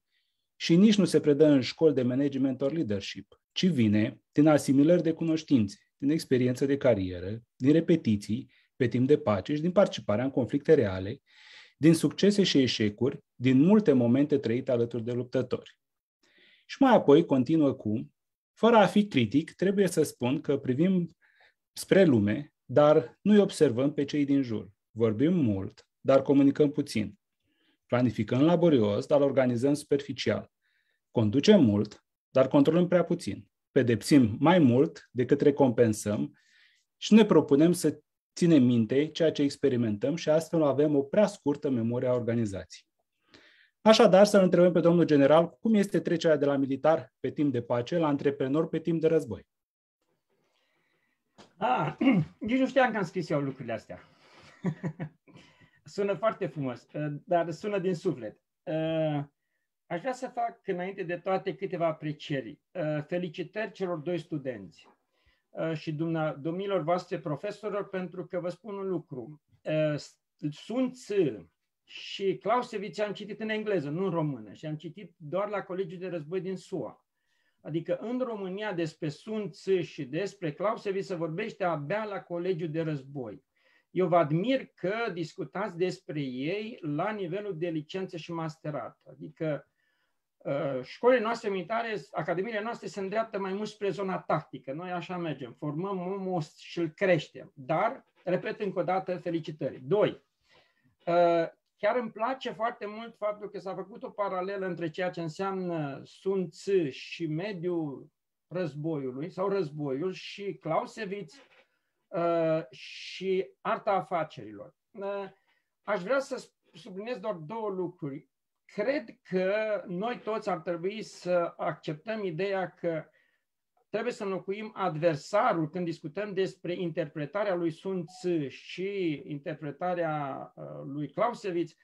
și nici nu se predă în școli de management or leadership, ci vine din asimilări de cunoștințe, din experiență de carieră, din repetiții pe timp de pace și din participarea în conflicte reale, din succese și eșecuri, din multe momente trăite alături de luptători. Și mai apoi continuă cu, fără a fi critic, trebuie să spun că privim spre lume, dar nu-i observăm pe cei din jur. Vorbim mult, dar comunicăm puțin. Planificăm laborios, dar organizăm superficial. Conducem mult, dar controlăm prea puțin. Pedepsim mai mult decât recompensăm și ne propunem să ținem minte ceea ce experimentăm și astfel avem o prea scurtă memorie a organizației. Așadar, să-l întrebăm pe domnul general cum este trecerea de la militar pe timp de pace la antreprenor pe timp de război. Nici nu știam că am scris eu lucrurile astea. Sună foarte frumos, dar sună din suflet. Aș vrea să fac înainte de toate câteva aprecieri. Felicitări celor doi studenți și domnilor voastre profesori, pentru că vă spun un lucru. Sun Tzu și Clausewitz am citit în engleză, nu în română, și am citit doar la Colegiul de Război din SUA. Adică în România despre Sun Tzu și despre Clausewitz se vorbește abia la Colegiul de Război. Eu vă admir că discutați despre ei la nivelul de licență și masterat. Adică școlile noastre militare, academiile noastre se îndreaptă mai mult spre zona tactică. Noi așa mergem, formăm omul și îl creștem. Dar, repet încă o dată, felicitări. 2. Chiar îmi place foarte mult faptul că s-a făcut o paralelă între ceea ce înseamnă Sun Tzu și mediul războiului sau războiul și Clausewitz și arta afacerilor. Aș vrea să subliniez doar două lucruri. Cred că noi toți ar trebui să acceptăm ideea că trebuie să înlocuim adversarul când discutăm despre interpretarea lui Sun Tzu și interpretarea lui Clausewitz.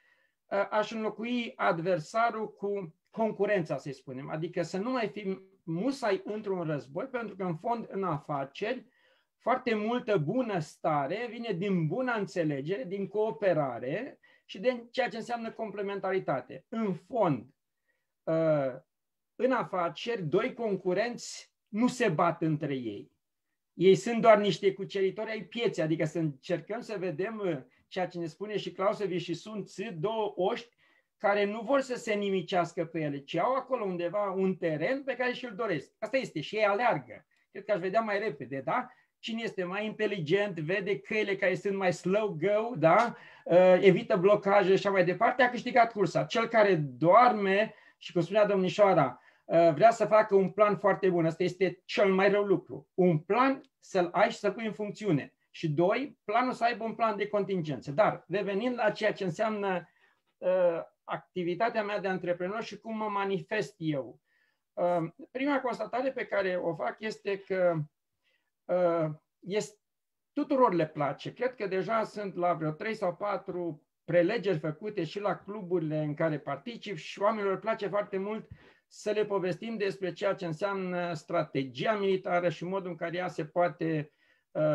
Aș înlocui adversarul cu concurența, să-i spunem. Adică să nu mai fim musai într-un război, pentru că în fond, în afaceri, foarte multă bunăstare vine din bună înțelegere, din cooperare și din ceea ce înseamnă complementaritate. În fond, în afaceri, doi concurenți nu se bat între ei. Ei sunt doar niște cuceritori ai pieței, adică să încercăm să vedem ceea ce ne spune și Clausewitz și Sun Tzu, două oști care nu vor să se nimicească pe ele, ci au acolo undeva un teren pe care și-l doresc. Asta este și ei aleargă. Cred că aș vedea mai repede, da? Cine este mai inteligent, vede căile care sunt mai slow go, da? Evită blocaje și așa mai departe, a câștigat cursa. Cel care doarme și, cum spunea domnișoara, vrea să facă un plan foarte bun. Asta este cel mai rău lucru. Un plan să-l ai și să-l pui în funcțiune. Și 2, planul să aibă un plan de contingență. Dar, revenind la ceea ce înseamnă activitatea mea de antreprenor și cum mă manifest eu. Prima constatare pe care o fac este că tuturor le place. Cred că deja sunt la vreo 3 sau 4 prelegeri făcute și la cluburile în care particip și oamenilor place foarte mult să le povestim despre ceea ce înseamnă strategia militară și modul în care ea se poate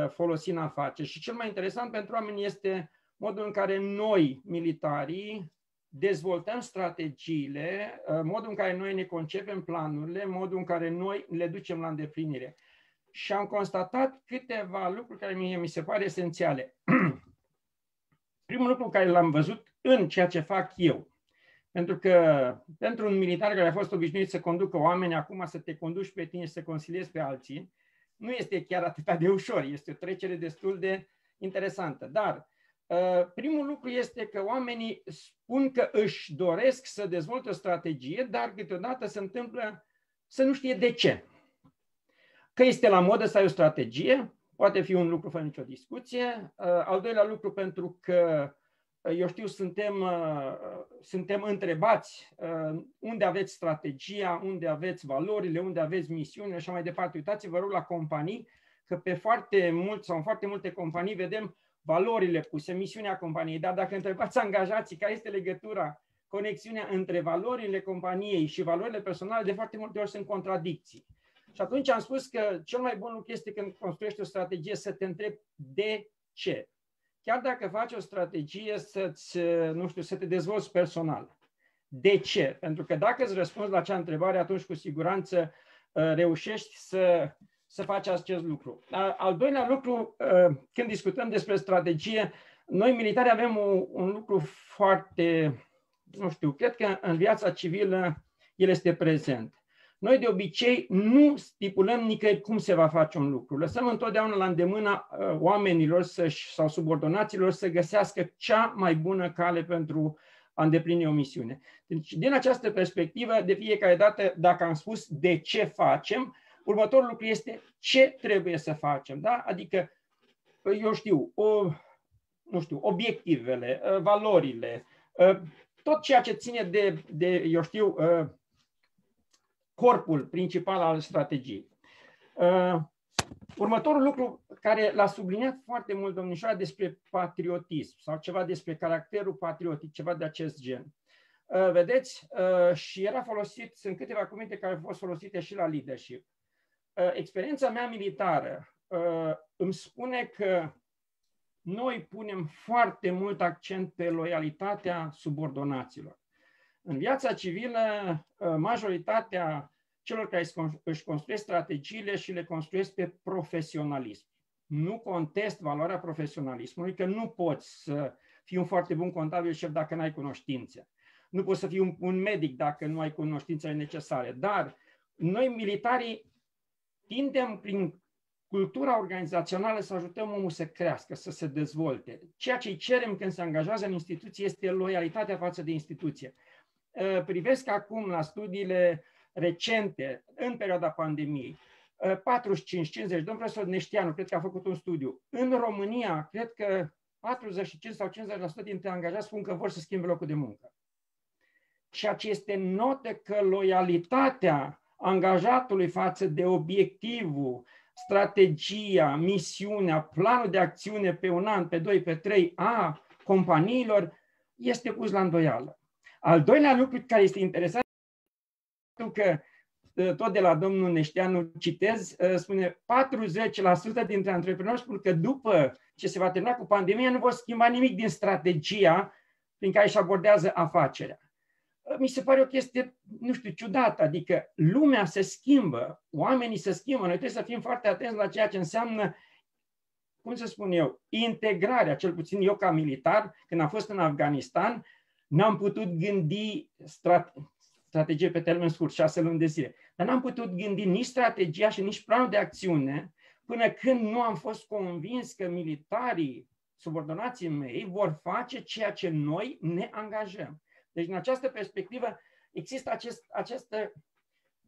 folosi în afaceri. Și cel mai interesant pentru oameni este modul în care noi, militarii, dezvoltăm strategiile, modul în care noi ne concepem planurile, modul în care noi le ducem la îndeplinire. Și am constatat câteva lucruri care mi se pare esențiale. Primul lucru care l-am văzut în ceea ce fac eu. Pentru că pentru un militar care a fost obișnuit să conducă oameni, acum să te conduci pe tine și să consiliezi pe alții, nu este chiar atât de ușor. Este o trecere destul de interesantă. Dar primul lucru este că oamenii spun că își doresc să dezvolte o strategie, dar câteodată se întâmplă să nu știe de ce. Că este la modă să ai o strategie, poate fi un lucru fără nicio discuție. Al doilea lucru, pentru că, eu știu, suntem întrebați unde aveți strategia, unde aveți valorile, unde aveți misiunile și așa mai departe. Uitați-vă rog la companii, că pe foarte mult sau în foarte multe companii vedem valorile puse, misiunea companiei. Dar dacă întrebați angajații care este legătura, conexiunea între valorile companiei și valorile personale, de foarte multe ori sunt contradicții. Și atunci am spus că cel mai bun lucru este când construiești o strategie să te întrebi de ce. Chiar dacă faci o strategie să te dezvolți personal. De ce? Pentru că dacă îți răspunzi la acea întrebare, atunci cu siguranță reușești să faci acest lucru. Al doilea lucru, când discutăm despre strategie, noi militari avem un lucru foarte, nu știu, cred că în viața civilă el este prezent. Noi de obicei nu stipulăm nicăieri cum se va face un lucru. Lăsăm întotdeauna la îndemâna oamenilor sau subordonaților să găsească cea mai bună cale pentru a îndeplini o misiune. Deci, din această perspectivă, de fiecare dată, dacă am spus de ce facem, următorul lucru este ce trebuie să facem. Da? Adică, eu știu, obiectivele, valorile, tot ceea ce ține de eu știu, corpul principal al strategiei. Următorul lucru care l-a subliniat foarte mult domnișoara despre patriotism sau ceva despre caracterul patriotic, ceva de acest gen. Vedeți, și era folosit, sunt câteva cuvinte care au fost folosite și la leadership. Experiența mea militară îmi spune că noi punem foarte mult accent pe loialitatea subordonaților. În viața civilă, majoritatea celor care își construiesc strategiile și le construiesc pe profesionalism. Nu contest valoarea profesionalismului, că nu poți să fii un foarte bun contabil șef dacă nu ai cunoștințe. Nu poți să fii un medic dacă nu ai cunoștințele necesare. Dar noi, militarii, tindem prin cultura organizațională să ajutăm omul să crească, să se dezvolte. Ceea ce îi cerem când se angajează în instituție este loialitatea față de instituție. Privesc acum la studiile recente, în perioada pandemiei, 45-50, domnul profesor Neștianu, cred că a făcut un studiu. În România, cred că 45 sau 50% dintre angajați spun că vor să schimbe locul de muncă. Ceea ce este notă că loialitatea angajatului față de obiectivul, strategia, misiunea, planul de acțiune pe un an, pe 2, pe 3 a companiilor este pus la îndoială. Al doilea lucru care este interesant, că tot de la domnul Neștianu citez, spune 40% dintre antreprenori spun că după ce se va termina cu pandemia nu vor schimba nimic din strategia prin care își abordează afacerea. Mi se pare o chestie, nu știu, ciudată, adică lumea se schimbă, oamenii se schimbă, noi trebuie să fim foarte atenți la ceea ce înseamnă, cum să spun eu, integrarea, cel puțin eu ca militar, când am fost în Afganistan, n-am putut gândi strategie pe termen scurt, 6 luni de zile, dar n-am putut gândi nici strategia și nici planul de acțiune până când nu am fost convins că militarii, subordonații mei, vor face ceea ce noi ne angajăm. Deci, în această perspectivă, există această,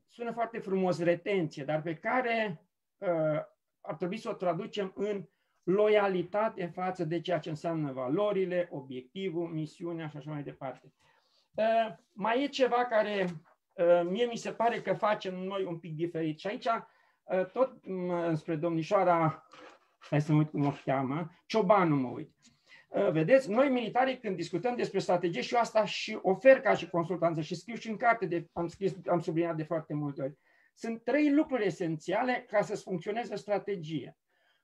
sună foarte frumos, retenție, dar pe care ar trebui să o traducem în loialitate față de ceea ce înseamnă valorile, obiectivul, misiunea și așa mai departe. Mai e ceva care mie mi se pare că facem noi un pic diferit. Și aici, tot spre domnișoara, hai să mă uit cum o cheamă, Ciobanu mă uit. Vedeți, noi militarii când discutăm despre strategie și eu asta și ofer ca și consultanță și scriu și în carte, am subliniat de foarte multe ori. Sunt 3 lucruri esențiale ca să-ți funcționeze strategie.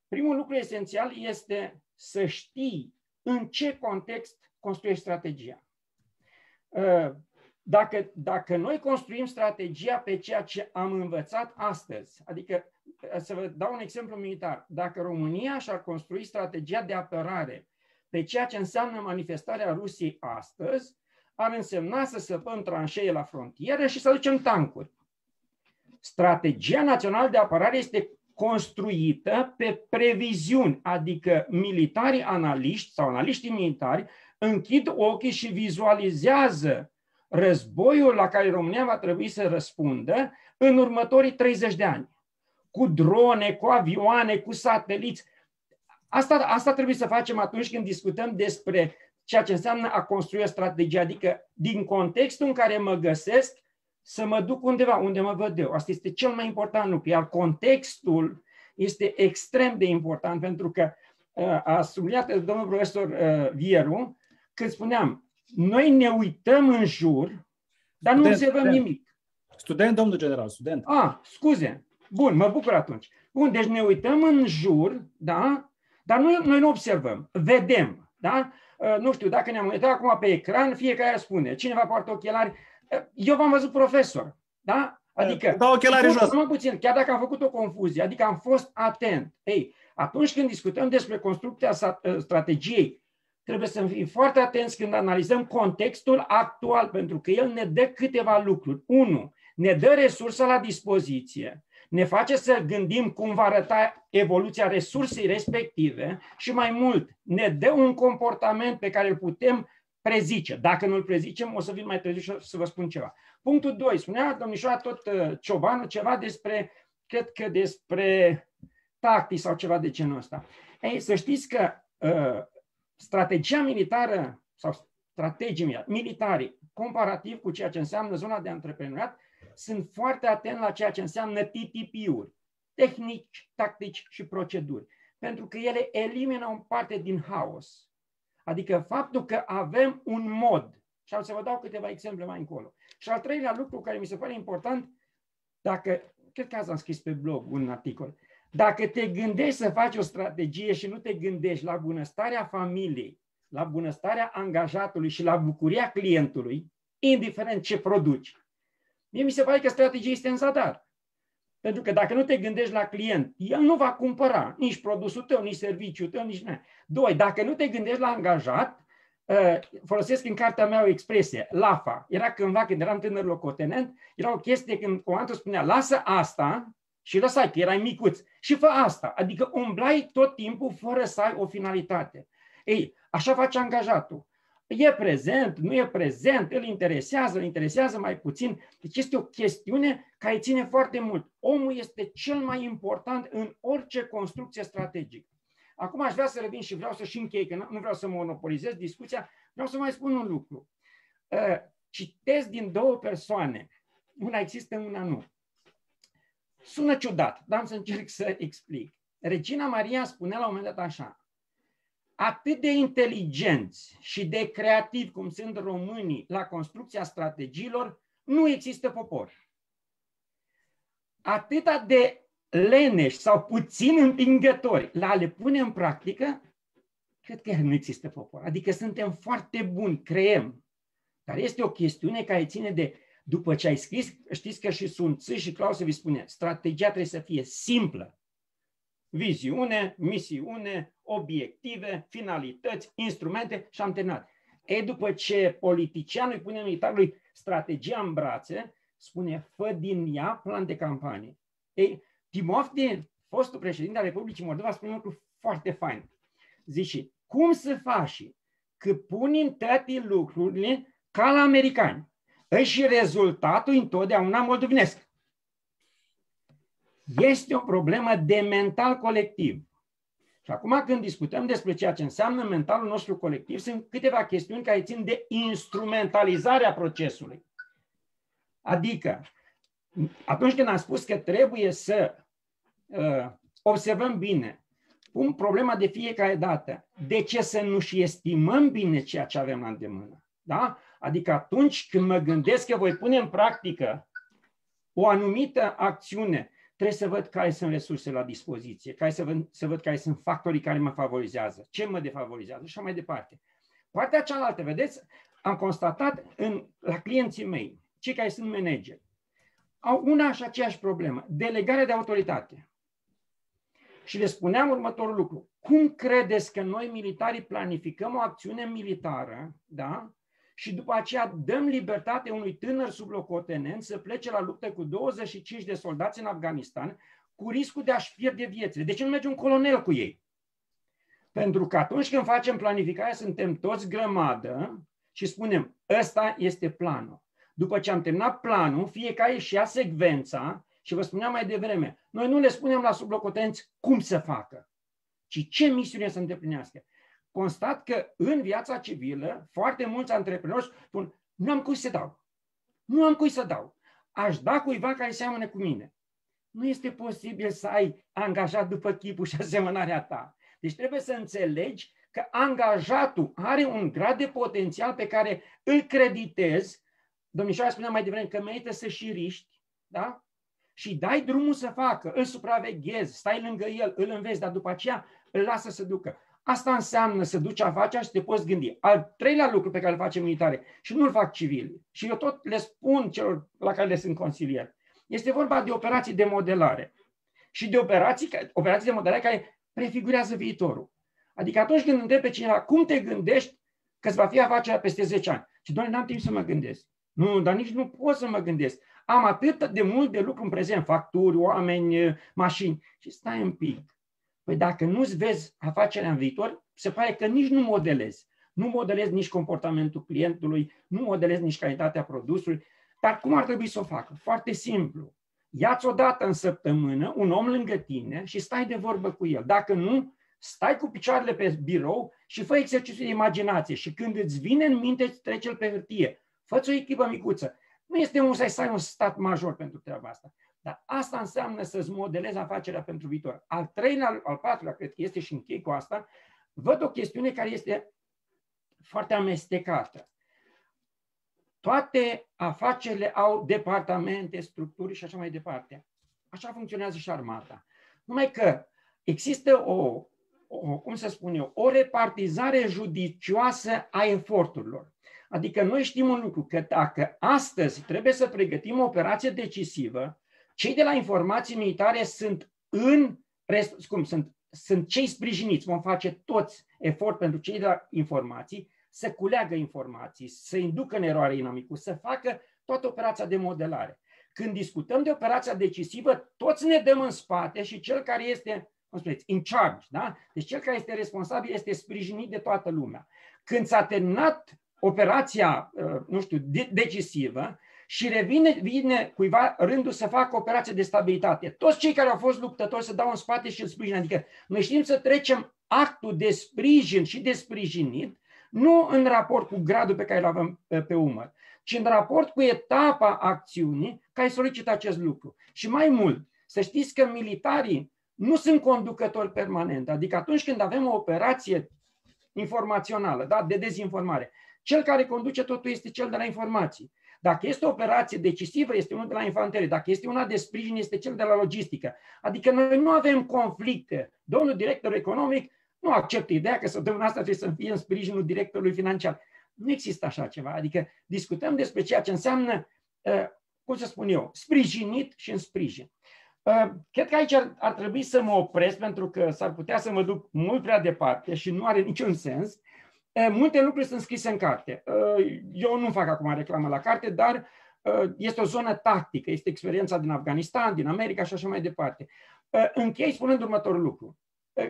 Primul lucru esențial este să știi în ce context construiești strategia. Dacă noi construim strategia pe ceea ce am învățat astăzi, adică să vă dau un exemplu militar, dacă România și-ar construi strategia de apărare pe ceea ce înseamnă manifestarea Rusiei astăzi, ar însemna să săpăm tranșee la frontieră și să aducem tancuri. Strategia națională de apărare este construită pe previziuni, adică militarii analiști sau analiștii militari închid ochii și vizualizează războiul la care România va trebui să răspundă în următorii 30 de ani. Cu drone, cu avioane, cu sateliți. Asta trebuie să facem atunci când discutăm despre ceea ce înseamnă a construi o strategie, adică din contextul în care mă găsesc să mă duc undeva, unde mă văd eu. Asta este cel mai important lucru, iar contextul este extrem de important, pentru că a subliniat domnul profesor Vieru, când spuneam, noi ne uităm în jur, dar nu observăm nimic. Student, domnul general, student. Scuze. Bun, mă bucur atunci. Bun, deci ne uităm în jur, da? Dar noi nu observăm, vedem, da? Nu știu, dacă ne-am uitat acum pe ecran, fiecare spune, cineva poartă ochelari. Eu v-am văzut profesor, da? Adică, dau ochelarii jos. Puțin, chiar dacă am făcut o confuzie, adică am fost atent. Ei, atunci când discutăm despre construcția strategiei, trebuie să fim foarte atenți când analizăm contextul actual, pentru că el ne dă câteva lucruri. 1. Ne dă resursa la dispoziție, ne face să gândim cum va arăta evoluția resursei respective și mai mult, ne dă un comportament pe care îl putem prezice. Dacă nu îl prezicem, o să vin mai târziu și să vă spun ceva. Punctul 2. Spunea domnișoara tot Ciobanu ceva despre, cred că despre tactici sau ceva de genul ăsta. Ei, să știți că strategia militară sau strategii militare, comparativ cu ceea ce înseamnă zona de antreprenoriat, sunt foarte atent la ceea ce înseamnă TTP-uri, tehnici, tactici și proceduri, pentru că ele elimină o parte din haos. Adică faptul că avem un mod, și am să vă dau câteva exemple mai încolo. Și al treilea lucru care mi se pare important, cred că azi am scris pe blog un articol, dacă te gândești să faci o strategie și nu te gândești la bunăstarea familiei, la bunăstarea angajatului și la bucuria clientului, indiferent ce produci, mie mi se pare că strategia este în zadar. Pentru că dacă nu te gândești la client, el nu va cumpăra nici produsul tău, nici serviciul tău, nici nimic. 2. Dacă nu te gândești la angajat, folosesc în cartea mea o expresie, LAFA. Era cândva, când eram tânăr locotenent, era o chestie când comandantul spunea, lasă asta și lăsai, că erai micuț, și fă asta. Adică umblai tot timpul fără să ai o finalitate. Ei, așa face angajatul. E prezent, nu e prezent, îl interesează mai puțin. Deci este o chestiune care ține foarte mult. Omul este cel mai important în orice construcție strategică. Acum aș vrea să revin și vreau să și închei, că nu vreau să monopolizez discuția, vreau să mai spun un lucru. Citesc din două persoane. Una există, una nu. Sună ciudat, dar am să încerc să explic. Regina Maria spunea la un moment dat așa, atât de inteligenți și de creativi cum sunt românii la construcția strategiilor, nu există popor. Atâta de leneși sau puțin împingători la a le pune în practică, cred că nu există popor. Adică suntem foarte buni, creăm. Dar este o chestiune care ține de, după ce ai scris, știți că și Sun Tzu și Clausewitz spune, strategia trebuie să fie simplă. Viziune, misiune, obiective, finalități, instrumente și am terminat. După ce politicianul îi pune militarului strategia în brațe, spune, fă din ea plan de campanie. Timofte, fostul președinte al Republicii Moldova, spune un lucru foarte fain. Zice, cum să faci că punem toate lucrurile ca la americani? Și rezultatul întotdeauna moldovenesc. Este o problemă de mental colectiv. Și acum când discutăm despre ceea ce înseamnă mentalul nostru colectiv, sunt câteva chestiuni care țin de instrumentalizarea procesului. Adică, atunci când am spus că trebuie să observăm bine, pun problema de fiecare dată, de ce să nu și estimăm bine ceea ce avem la îndemână? Da? Adică atunci când mă gândesc că voi pune în practică o anumită acțiune, trebuie să văd care sunt resurse la dispoziție, să văd care sunt factorii care mă favorizează, ce mă defavorizează și așa mai departe. Partea cealaltă, vedeți, am constatat la clienții mei, cei care sunt manageri, au una și aceeași problemă, delegarea de autoritate. Și le spuneam următorul lucru, cum credeți că noi militarii planificăm o acțiune militară, da? și după aceea dăm libertate unui tânăr sublocotenent să plece la luptă cu 25 de soldați în Afganistan cu riscul de a-și pierde viețile. De ce nu merge un colonel cu ei? Pentru că atunci când facem planificarea, suntem toți grămadă și spunem, ăsta este planul. După ce am terminat planul, fiecare își ia secvența și vă spuneam mai devreme, noi nu le spunem la sublocotenenți cum să facă, ci ce misiune să îndeplinească. Constat că în viața civilă, foarte mulți antreprenori spun, nu am cui să dau. Nu am cui să dau. Aș da cuiva care seamănă cu mine. Nu este posibil să ai angajat după chipul și asemănarea ta. Deci trebuie să înțelegi că angajatul are un grad de potențial pe care îl creditezi. Domnișoara spunea mai devreme că merită să și riști, da? Și dai drumul să facă, îl supraveghezi, stai lângă el, îl înveți, dar după aceea îl lasă să ducă. Asta înseamnă să duci afacerea și te poți gândi. Al treilea lucru pe care îl facem militare și nu-l fac civili, și eu tot le spun celor la care le sunt consilier, este vorba de operații de modelare și de operații de modelare care prefigurează viitorul. Adică atunci când întrebi pe cineva cum te gândești că îți va fi afacerea peste 10 ani, și doamne, n-am timp să mă gândesc. Nu, dar nici nu pot să mă gândesc. Am atât de mult de lucru în prezent, facturi, oameni, mașini. Și stai un pic. Păi dacă nu-ți vezi afacerea în viitor, se pare că nici nu modelezi. Nu modelezi nici comportamentul clientului, nu modelezi nici calitatea produsului. Dar cum ar trebui să o facă? Foarte simplu. Ia-ți o dată în săptămână un om lângă tine și stai de vorbă cu el. Dacă nu, stai cu picioarele pe birou și fă exercițiul de imaginație. Și când îți vine în minte, trece-l pe hârtie. Fă-ți o echipă micuță. Nu este mult să ai un stat major pentru treaba asta. Dar asta înseamnă să-ți modelezi afacerea pentru viitor. Al patrulea, cred că este, și închei cu asta, văd o chestiune care este foarte amestecată. Toate afacerile au departamente, structuri și așa mai departe. Așa funcționează și armata. Numai că există o repartizare judicioasă a eforturilor. Adică noi știm un lucru, că dacă astăzi trebuie să pregătim o operație decisivă, cei de la informații militare sunt cei sprijiniți, vom face toți efort pentru cei de la informații să culeagă informații, să inducă în eroare inamicul, să facă toată operația de modelare. Când discutăm de operația decisivă, toți ne dăm în spate și cel care este, cum spuneți, in charge, da? Deci cel care este responsabil este sprijinit de toată lumea. Când s-a terminat operația, decisivă și vine cuiva rândul să facă operație de stabilitate, toți cei care au fost luptători să dau în spate și îl sprijină. Adică noi știm să trecem actul de sprijin și de sprijinit, nu în raport cu gradul pe care îl avem pe umăr, ci în raport cu etapa acțiunii care solicită acest lucru. Și mai mult, să știți că militarii nu sunt conducători permanent. Adică atunci când avem o operație informațională, da, de dezinformare, cel care conduce totul este cel de la informații. Dacă este o operație decisivă, este unul de la infanterie. Dacă este una de sprijin, este cel de la logistică. Adică noi nu avem conflicte. Domnul director economic nu acceptă ideea că săptămâna asta trebuie să fie în sprijinul directorului financiar. Nu există așa ceva. Adică discutăm despre ceea ce înseamnă, cum să spun eu, sprijinit și în sprijin. Cred că aici ar trebui să mă opresc, pentru că s-ar putea să mă duc mult prea departe și nu are niciun sens. Multe lucruri sunt scrise în carte. Eu nu fac acum reclamă la carte, dar este o zonă tactică, este experiența din Afganistan, din America și așa mai departe. Închei spunând următorul lucru.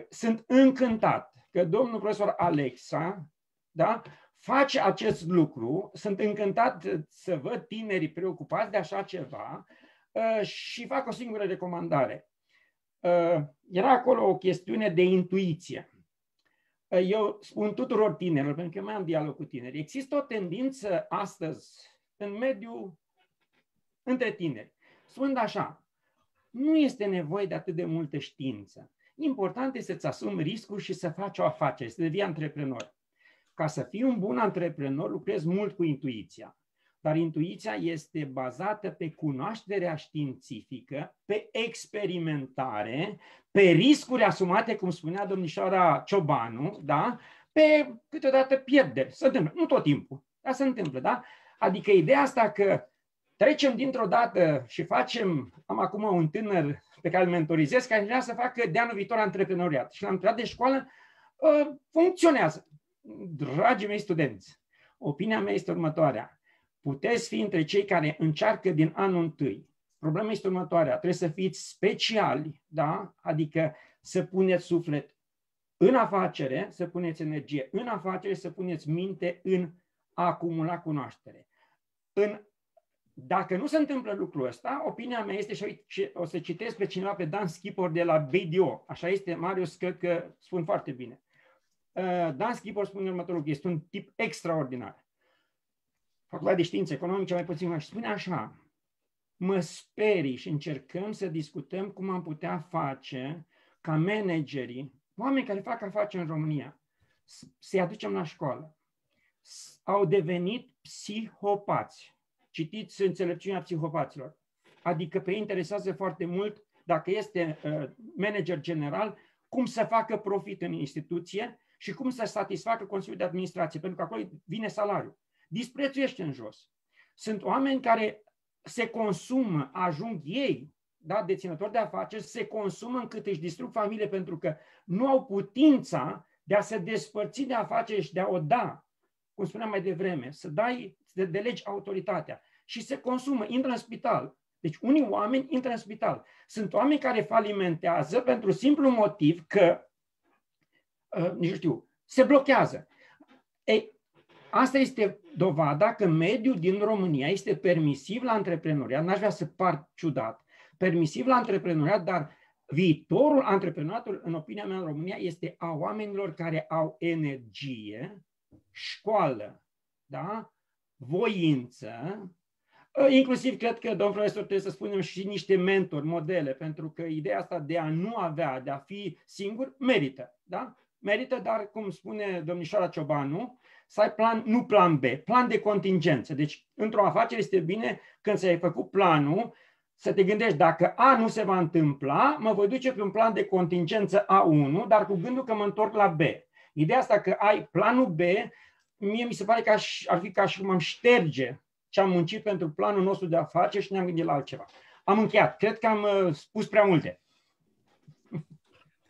Sunt încântat că domnul profesor Alexa, da, face acest lucru. Sunt încântat să văd tinerii preocupați de așa ceva și fac o singură recomandare. Era acolo o chestiune de intuiție. Eu spun tuturor tinerilor, pentru că mai am dialog cu tineri, există o tendință astăzi în mediul între tineri, spunând așa, nu este nevoie de atât de multă știință. Important este să-ți asumi riscul și să faci o afacere, să devii antreprenor. Ca să fii un bun antreprenor, lucrezi mult cu intuiția. Dar intuiția este bazată pe cunoașterea științifică, pe experimentare, pe riscuri asumate, cum spunea domnișoara Ciobanu, da? Pe câteodată pierderi. Se întâmplă, nu tot timpul, dar se întâmplă, da? Adică ideea asta că trecem dintr-o dată și am acum un tânăr pe care îl mentorizez, care vrea să facă de anul viitor antreprenoriat. Și l-am întrebat de școală, funcționează. Dragii mei studenți, Opinia mea este următoarea. Puteți fi între cei care încearcă din anul întâi. Problema este următoarea. Trebuie să fiți speciali, da? Adică să puneți suflet în afacere, să puneți energie în afacere, să puneți minte în a acumula cunoaștere. Dacă nu se întâmplă lucrul ăsta, opinia mea este, și o să citesc pe cineva, pe Dan Skipper de la BDO. Așa este, Marius, cred că spun foarte bine. Dan Skipper spune următorul lucru. Este un tip extraordinar. Facultatea de științe economice, mai puțin, și spune așa: mă sperii și încercăm să discutăm cum am putea face ca managerii, oameni care fac afaceri în România, să-i aducem la școală. Au devenit psihopați. Citiți Înțelepciunea psihopaților. Adică pe ei interesează foarte mult, dacă este manager general, cum să facă profit în instituție și cum să satisfacă Consiliul de Administrație, pentru că acolo vine salariul. Disprețuiește în jos. Sunt oameni care se consumă, ajung ei, da, deținători de afaceri, se consumă încât își distrug familie pentru că nu au putința de a se despărți de afaceri și de a o da, cum spuneam mai devreme, să delegi autoritatea și se consumă, intră în spital. Deci unii oameni intră în spital. Sunt oameni care falimentează pentru simplu motiv că, nici știu, se blochează. Ei, asta este dovada că mediul din România este permisiv la antreprenoriat, n-aș vrea să par ciudat, permisiv la antreprenoriat, dar viitorul antreprenoriatului, în opinia mea, în România, este a oamenilor care au energie, școală, da? Voință, inclusiv cred că, domn profesor, trebuie să spunem și niște mentori, modele, pentru că ideea asta de a nu avea, de a fi singur, merită, da? Merită, dar, cum spune domnișoara Ciobanu, să ai plan, nu plan B, plan de contingență. Deci, într-o afacere este bine când ți-ai făcut planul, să te gândești, dacă A nu se va întâmpla, mă voi duce pe un plan de contingență A1, dar cu gândul că mă întorc la B. Ideea asta că ai planul B, mie mi se pare că ar fi ca și cum am șterge ce am muncit pentru planul nostru de afaceri și ne-am gândit la altceva. Am încheiat. Cred că am spus prea multe.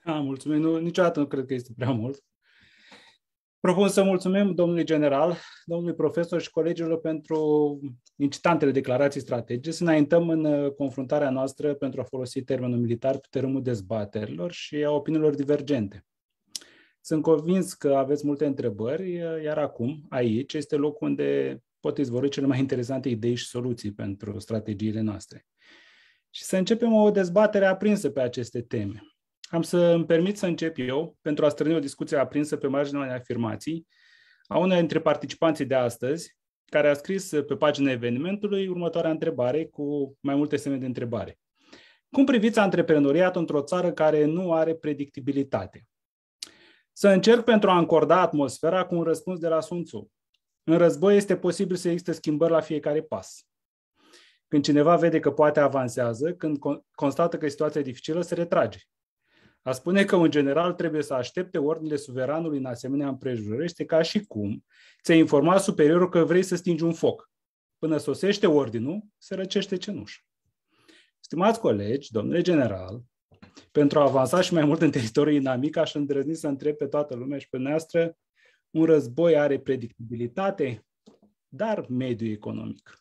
Mulțumim. Niciodată nu cred că este prea mult. Propun să mulțumim domnului general, domnului profesor și colegilor pentru incitantele declarații strategice, să înaintăm în confruntarea noastră pentru a folosi termenul militar pe terenul dezbaterilor și a opiniilor divergente. Sunt convins că aveți multe întrebări, iar acum, aici, este locul unde pot izvorî cele mai interesante idei și soluții pentru strategiile noastre. Și să începem o dezbatere aprinsă pe aceste teme. Am să îmi permit să încep eu, pentru a strâni o discuție aprinsă pe marginea unei afirmații a unei dintre participanții de astăzi, care a scris pe pagina evenimentului următoarea întrebare cu mai multe semne de întrebare. Cum priviți antreprenoriatul într-o țară care nu are predictibilitate? Să încerc pentru a încorda atmosfera cu un răspuns de la Sun Tzu. În război este posibil să existe schimbări la fiecare pas. Când cineva vede că poate avansează, când constată că situația e dificilă, se retrage. A spune că un general trebuie să aștepte ordinele suveranului în asemenea împrejurări este ca și cum ți-a informat superiorul că vrei să stingi un foc. Până sosește ordinul, se răcește cenușă. Stimați colegi, domnule general, pentru a avansa și mai mult în teritoriul inamic, aș îndrăzni să întreb pe toată lumea și pe noastră, un război are predictibilitate, dar mediu economic.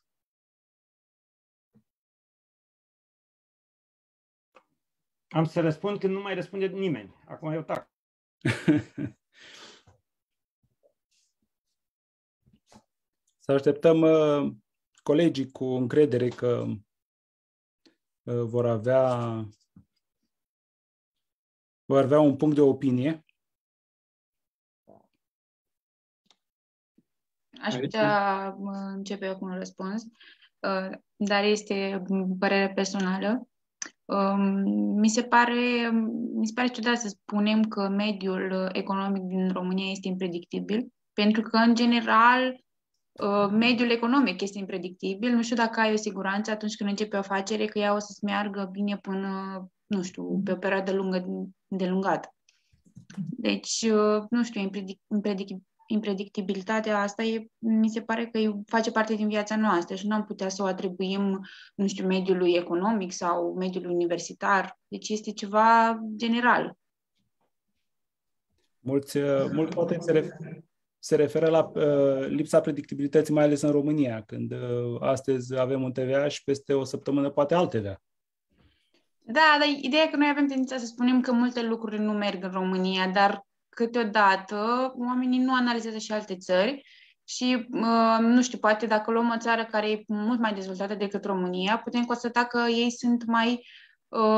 Am să răspund când nu mai răspunde nimeni. Acum eu tac. Să așteptăm colegii cu încredere că vor avea un punct de opinie. Aș putea începe eu cu un răspuns, dar este părere personală. Mi se pare ciudat să spunem că mediul economic din România este impredictibil, pentru că, în general, mediul economic este impredictibil. Nu știu dacă ai o siguranță atunci când începi o afacere că ea o să-ți meargă bine până, nu știu, pe o perioadă îndelungată. Deci, nu știu, impredictibilitatea asta mi se pare că face parte din viața noastră și nu am putea să o atribuim, nu știu, mediului economic sau mediului universitar. Deci este ceva general. Mulți poate se referă la lipsa predictibilității, mai ales în România, când astăzi avem un TVA și peste o săptămână poate alt TVA. Da, dar ideea e că noi avem tendința să spunem că multe lucruri nu merg în România, dar câteodată oamenii nu analizează și alte țări și, nu știu, poate dacă luăm o țară care e mult mai dezvoltată decât România, putem constata că ei sunt mai,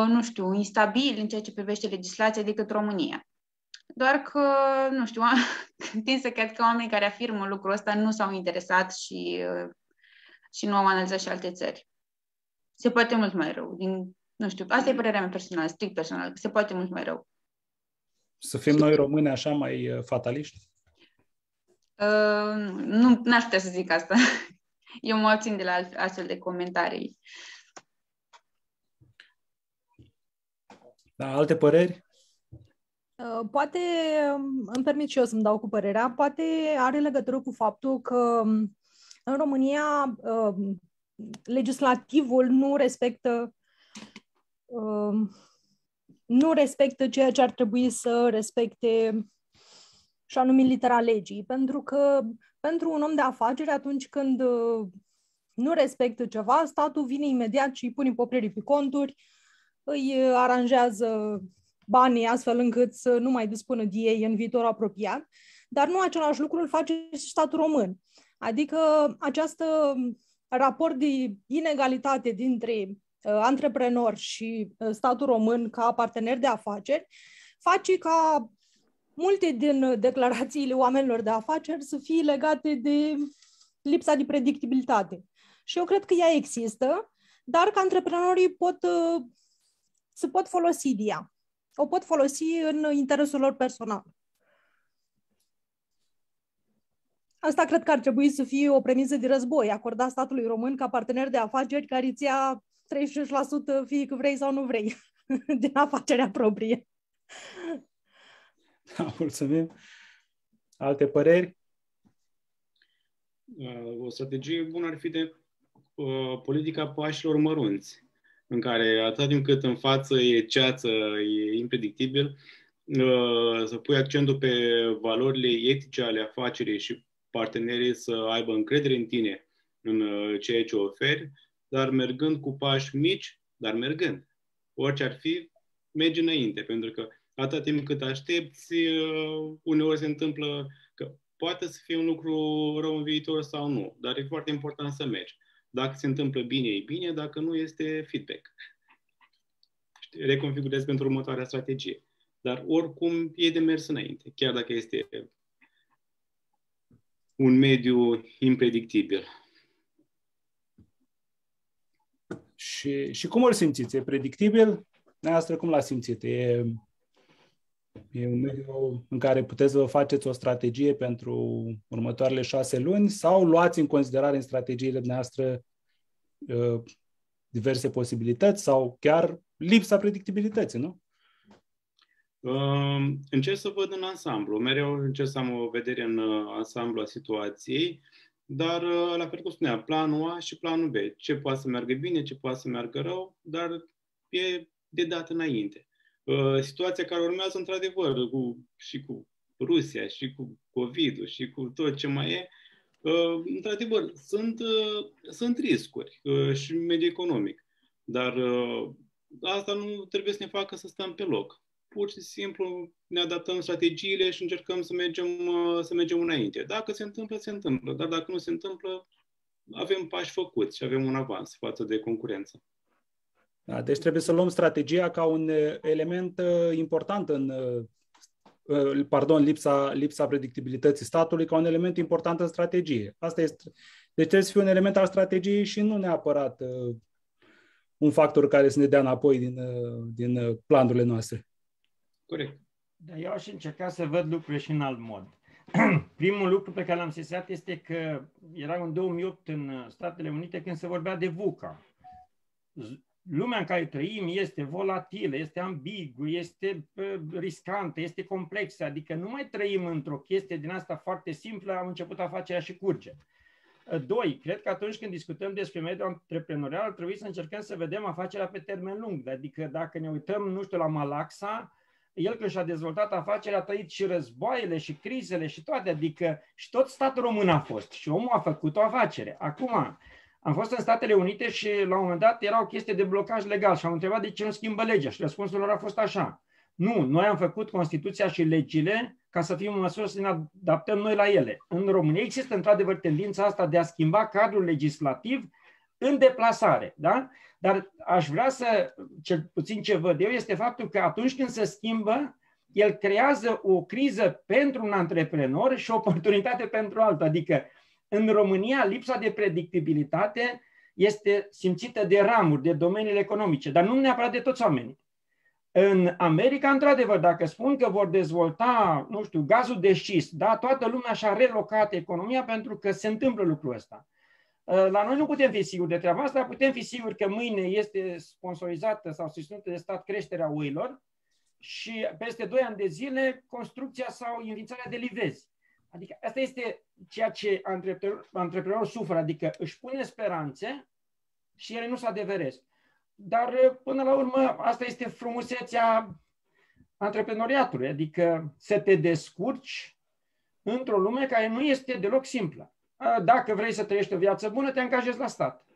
nu știu, instabili în ceea ce privește legislația decât România. Doar că, nu știu, tind să cred că oamenii care afirmă lucrul ăsta nu s-au interesat și nu au analizat și alte țări. Se poate mult mai rău. Nu știu, asta e părerea mea personală, strict personală, se poate mult mai rău. Să fim noi români așa mai fataliști? Nu, n-aș putea să zic asta. Eu mă abțin de la astfel de comentarii. Da, alte păreri? Poate, îmi permit și eu să-mi dau cu părerea, poate are legătură cu faptul că în România legislativul nu respectă ceea ce ar trebui să respecte, și anume litera legii. Pentru că pentru un om de afaceri, atunci când nu respectă ceva, statul vine imediat și îi pune poprierii pe conturi, îi aranjează banii astfel încât să nu mai dispună de ei în viitor apropiat, dar nu același lucru îl face și statul român. Adică acest raport de inegalitate dintre antreprenori și statul român ca partener de afaceri face ca multe din declarațiile oamenilor de afaceri să fie legate de lipsa de predictibilitate. Și eu cred că ea există, dar că antreprenorii se pot folosi de ea. O pot folosi în interesul lor personal. Asta cred că ar trebui să fie o premisă de război, acorda statului român ca partener de afaceri care îți ia 35% fie că vrei sau nu vrei din afacerea proprie. Da, mulțumim. Alte păreri? O strategie bună ar fi de politica pașilor mărunți, în care atât timp cât în față e ceață, e impredictibil, să pui accentul pe valorile etice ale afacerii și partenerii să aibă încredere în tine, în ceea ce oferi, dar mergând cu pași mici, dar mergând. Orice ar fi, mergi înainte, pentru că atât timp cât aștepți, uneori se întâmplă că poate să fie un lucru rău în viitor sau nu, dar e foarte important să mergi. Dacă se întâmplă bine, e bine, dacă nu, este feedback. Reconfigurezi pentru următoarea strategie. Dar oricum e de mers înainte, chiar dacă este un mediu impredictibil. Și cum îl simțiți? E predictibil? Dumneavoastră cum l-ați simțit? E un mediu în care puteți să vă faceți o strategie pentru următoarele 6 luni sau luați în considerare în strategiile dumneavoastră diverse posibilități sau chiar lipsa predictibilității, nu? Încerc să văd în ansamblu. Mereu încerc să am o vedere în ansamblu a situației, dar, la fel cum spuneam, planul A și planul B. Ce poate să meargă bine, ce poate să meargă rău, dar e de dat înainte. Situația care urmează, într-adevăr, și cu Rusia, și cu COVID-ul, și cu tot ce mai e, într-adevăr, sunt riscuri și în mediul economic. Dar asta nu trebuie să ne facă să stăm pe loc. Pur și simplu ne adaptăm strategiile și încercăm să mergem înainte. Dacă se întâmplă, se întâmplă. Dar dacă nu se întâmplă, avem pași făcuți și avem un avans față de concurență. Da, deci trebuie să luăm strategia ca un element important lipsa predictibilității statului ca un element important în strategie. Asta este. Deci trebuie să fie un element al strategiei și nu neapărat un factor care să ne dea înapoi din planurile noastre. Corect. Dar eu aș încerca să văd lucrurile și în alt mod. Primul lucru pe care l-am sesat este că era în 2008 în Statele Unite când se vorbea de VUCA. Lumea în care trăim este volatilă, este ambiguă, este riscantă, este complexă, adică nu mai trăim într-o chestie din asta foarte simplă, am început afacerea și curge. 2. Cred că atunci când discutăm despre mediul antreprenorial, ar trebui să încercăm să vedem afacerea pe termen lung. Adică dacă ne uităm, nu știu, la Malaxa, el când și-a dezvoltat afacerea a trăit și războaiele și crizele și toate, adică și tot statul român a fost și omul a făcut o afacere. Acum, am fost în Statele Unite și la un moment dat era o chestie de blocaj legal și am întrebat de ce nu schimbă legea și răspunsul lor a fost așa. Nu, noi am făcut Constituția și legile ca să fim în măsură să ne adaptăm noi la ele. În România există într-adevăr tendința asta de a schimba cadrul legislativ în deplasare, da? Dar aș vrea să, cel puțin ce văd eu, este faptul că atunci când se schimbă, el creează o criză pentru un antreprenor și o oportunitate pentru altul. Adică în România lipsa de predictibilitate este simțită de ramuri, de domeniile economice, dar nu neapărat de toți oamenii. În America, într-adevăr, dacă spun că vor dezvolta, nu știu, gazul de șist, da, toată lumea și-a relocat economia pentru că se întâmplă lucrul ăsta. La noi nu putem fi siguri de treaba asta, putem fi siguri că mâine este sponsorizată sau susținută de stat creșterea oilor și peste 2 ani de zile construcția sau înființarea de livezi. Adică asta este ceea ce antreprenorul suferă, adică își pune speranțe și ele nu se adeveresc. Dar până la urmă asta este frumusețea antreprenoriatului, adică să te descurci într-o lume care nu este deloc simplă. Dacă vrei să trăiești o viață bună, te angajezi la stat.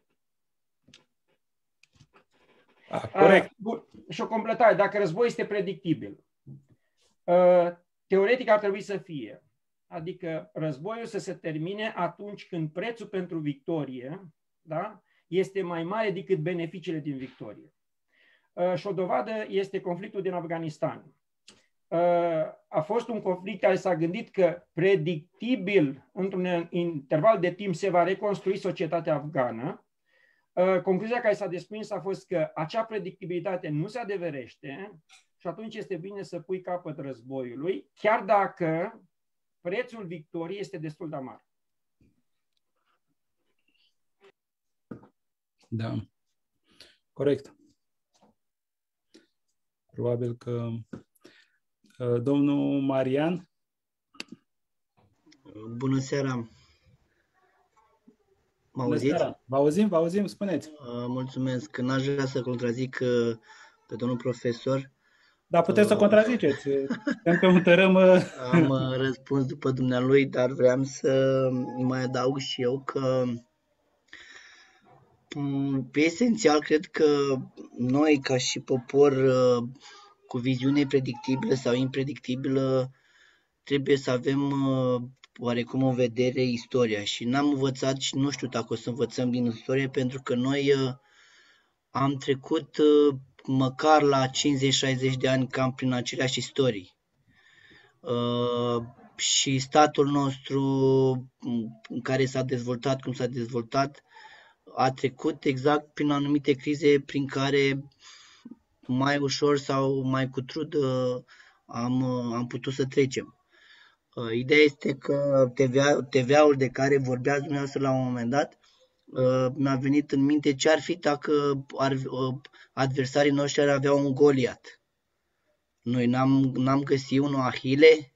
Corect. Și o completare, dacă războiul este predictibil, teoretic ar trebui să fie. Adică războiul să se termine atunci când prețul pentru victorie, da, este mai mare decât beneficiile din victorie. Și o dovadă este conflictul din Afganistan. A fost un conflict care s-a gândit că predictibil, într-un interval de timp, se va reconstrui societatea afgană. Concluzia care s-a desprins a fost că acea predictibilitate nu se adeverește și atunci este bine să pui capăt războiului, chiar dacă prețul victoriei este destul de mare. Da, corect. Probabil că domnul Marian. Bună seara! Mă auziți? Vă auzim, spuneți. Mulțumesc. N-aș vrea să contrazic pe domnul profesor. Da, puteți să contraziceți. Încă un tărâm. Am răspuns după dumnealui, dar vreau să mai adaug și eu că pe esențial cred că noi ca și popor cu viziune predictibilă sau impredictibilă trebuie să avem oarecum în vedere istoria și n-am învățat și nu știu dacă o să învățăm din istorie pentru că noi am trecut măcar la 50-60 de ani cam prin aceleași istorii. Și statul nostru în care s-a dezvoltat, cum s-a dezvoltat, a trecut exact prin anumite crize prin care mai ușor sau mai cu trud am putut să trecem. Ideea este că TVA-ul de care vorbeați dumneavoastră la un moment dat, mi-a venit în minte ce ar fi dacă adversarii noștri ar avea un Goliat. Noi n-am găsit un Ahile,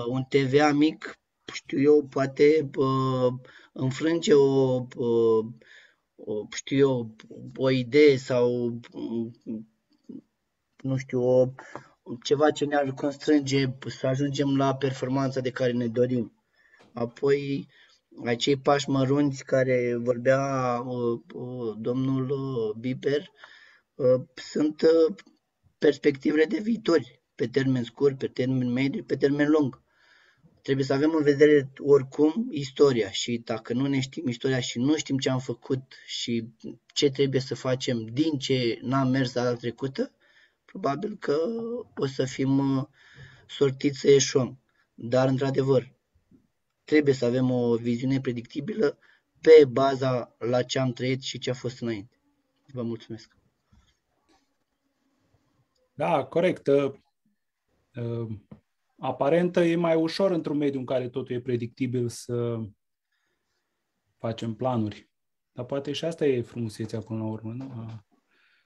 un TVA mic, știu eu, poate înfrânge o idee sau nu știu, ceva ce ne-ar constrânge să ajungem la performanța de care ne dorim. Apoi, acei pași mărunți care vorbea domnul Biber sunt perspectivele de viitor, pe termen scurt, pe termen mediu, pe termen lung. Trebuie să avem în vedere oricum istoria și dacă nu ne știm istoria și nu știm ce am făcut și ce trebuie să facem din ce n-am mers data trecută, probabil că o să fim sortiți să eșuăm. Dar, într-adevăr, trebuie să avem o viziune predictibilă pe baza la ce am trăit și ce a fost înainte. Vă mulțumesc. Da, corect. Aparent e mai ușor într-un mediu în care totul e predictibil să facem planuri. Dar poate și asta e frumusețea până la urmă, nu?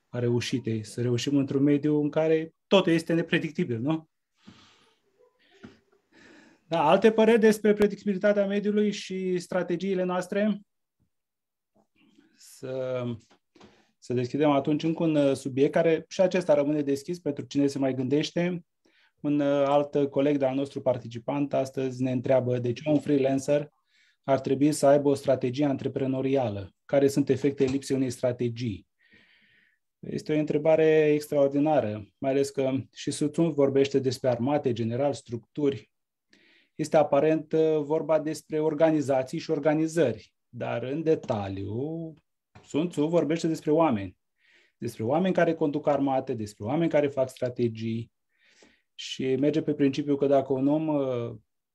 A reușitei. Să reușim într-un mediu în care totul este nepredictibil, nu? Da, alte păreri despre predictibilitatea mediului și strategiile noastre? Să să deschidem atunci încă un subiect care și acesta rămâne deschis pentru cine se mai gândește. Un alt coleg de-al nostru participant astăzi ne întreabă de ce un freelancer ar trebui să aibă o strategie antreprenorială. Care sunt efectele lipsei unei strategii? Este o întrebare extraordinară, mai ales că și Sun Tzu vorbește despre armate, general, structuri. Este aparent vorba despre organizații și organizări, dar în detaliu Sun Tzu vorbește despre oameni. Despre oameni care conduc armate, despre oameni care fac strategii și merge pe principiu că dacă un om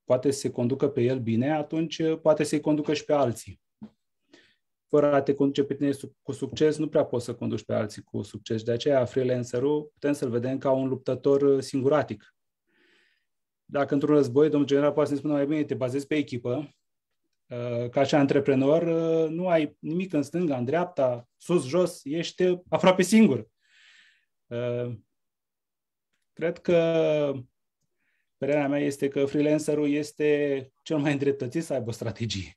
poate să se conducă pe el bine, atunci poate să-i conducă și pe alții. Fără a te conduce pe tine cu succes, nu prea poți să conduci pe alții cu succes. De aceea, freelancerul putem să-l vedem ca un luptător singuratic. Dacă într-un război, domnul general poate să ne spună mai bine, te bazezi pe echipă, ca și antreprenor, nu ai nimic în stânga, în dreapta, sus, jos, ești aproape singur. Cred că părerea mea este că freelancerul este cel mai îndreptățit să aibă o strategie.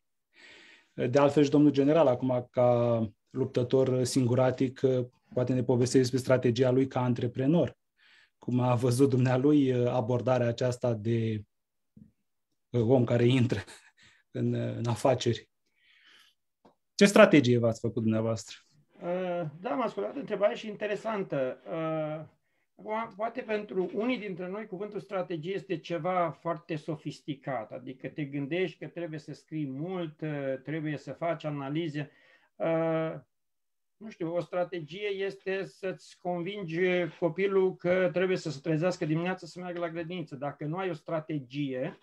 De altfel și domnul general, acum ca luptător singuratic, poate ne povestește despre strategia lui ca antreprenor. Cum a văzut dumnealui abordarea aceasta de om care intră în afaceri. Ce strategie v-ați făcut dumneavoastră? Da, m-a ascultat întrebare și interesantă. Poate pentru unii dintre noi cuvântul strategie este ceva foarte sofisticat, adică te gândești că trebuie să scrii mult, trebuie să faci analize. Nu știu, o strategie este să-ți convingi copilul că trebuie să se trezească dimineața să meargă la grădiniță. Dacă nu ai o strategie,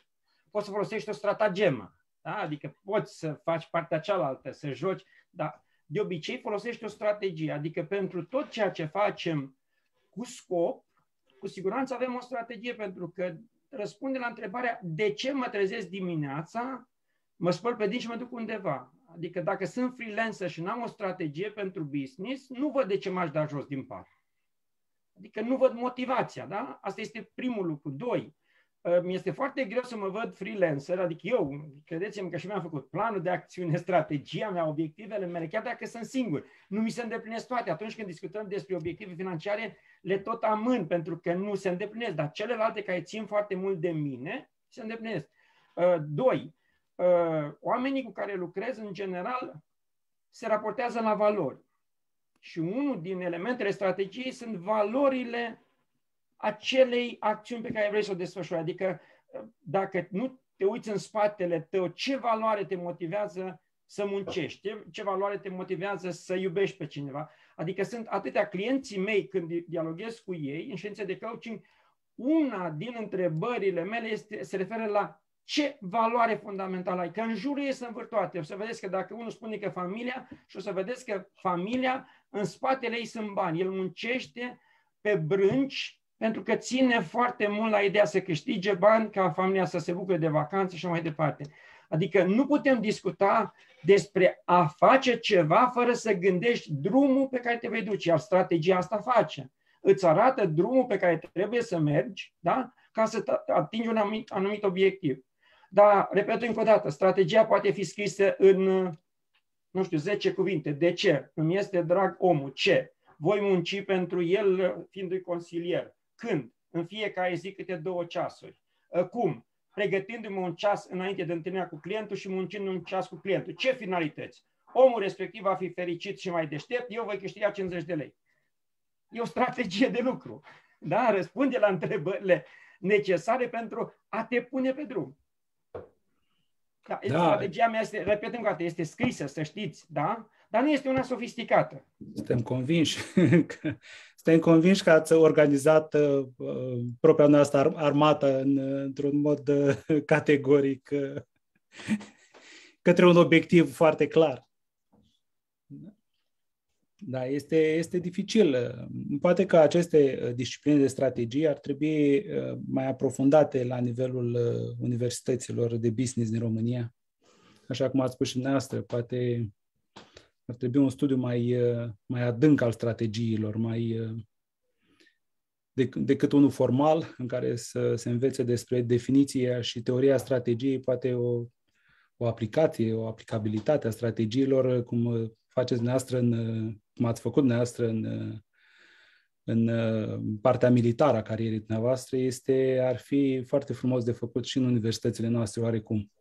poți să folosești o stratagemă. Da? Adică poți să faci partea cealaltă, să joci, dar de obicei folosești o strategie. Adică pentru tot ceea ce facem cu scop, cu siguranță avem o strategie, pentru că răspunde la întrebarea de ce mă trezesc dimineața, mă spăl pe dinți și mă duc undeva. Adică dacă sunt freelancer și n-am o strategie pentru business, nu văd de ce m-aș da jos din pat. Adică nu văd motivația, da? Asta este primul lucru. 2. Mi-este foarte greu să mă văd freelancer, adică eu, credeți-mă că și mi-am făcut planul de acțiune, strategia mea, obiectivele mele, chiar dacă sunt singur. Nu mi se îndeplinesc toate. Atunci când discutăm despre obiective financiare, le tot amân pentru că nu se îndeplinesc, dar celelalte care țin foarte mult de mine, se îndeplinesc. 2. Oamenii cu care lucrez, în general, se raportează la valori. Și unul din elementele strategiei sunt valorile acelei acțiuni pe care vrei să o desfășori. Adică dacă nu te uiți în spatele tău, ce valoare te motivează să muncești, ce valoare te motivează să iubești pe cineva. Adică sunt atâtea clienții mei când dialoghez cu ei în ședințe de coaching, una din întrebările mele se referă la ce valoare fundamentală ai. Că în jurul ei sunt vârtoate. O să vedeți că dacă unul spune că familia, și o să vedeți că familia, în spatele ei sunt bani. El muncește pe brânci pentru că ține foarte mult la ideea să câștige bani ca familia să se bucure de vacanțe și mai departe. Adică nu putem discuta despre a face ceva fără să gândești drumul pe care te vei duce. Iar strategia asta face. Îți arată drumul pe care trebuie să mergi, da? Ca să atingi un anumit obiectiv. Dar, repet încă o dată, strategia poate fi scrisă în, nu știu, 10 cuvinte. De ce? Îmi este drag omul. Ce? Voi munci pentru el fiindu-i consilier. Când? În fiecare zi câte 2 ceasuri. Cum? Pregătindu-mă un ceas înainte de întâlnirea cu clientul și muncind un ceas cu clientul. Ce finalități? Omul respectiv va fi fericit și mai deștept, eu voi câștiga 50 de lei. E o strategie de lucru. Da? Răspunde la întrebările necesare pentru a te pune pe drum. Da, strategia mea este, repet încă o dată, este scrisă, să știți, da? Dar nu este una sofisticată. Suntem convinși că ați organizat propria noastră armată într-un mod categoric către un obiectiv foarte clar. Da, este dificil. Poate că aceste discipline de strategie ar trebui mai aprofundate la nivelul universităților de business din România. Așa cum ați spus și dumneavoastră, poate ar trebui un studiu mai adânc al strategiilor, decât unul formal, în care să se învețe despre definiția și teoria strategiei, poate o aplicație, o aplicabilitate a strategiilor, cum faceți dumneavoastră, cum ați făcut dumneavoastră în partea militară a carierei dumneavoastră, ar fi foarte frumos de făcut și în universitățile noastre oarecum.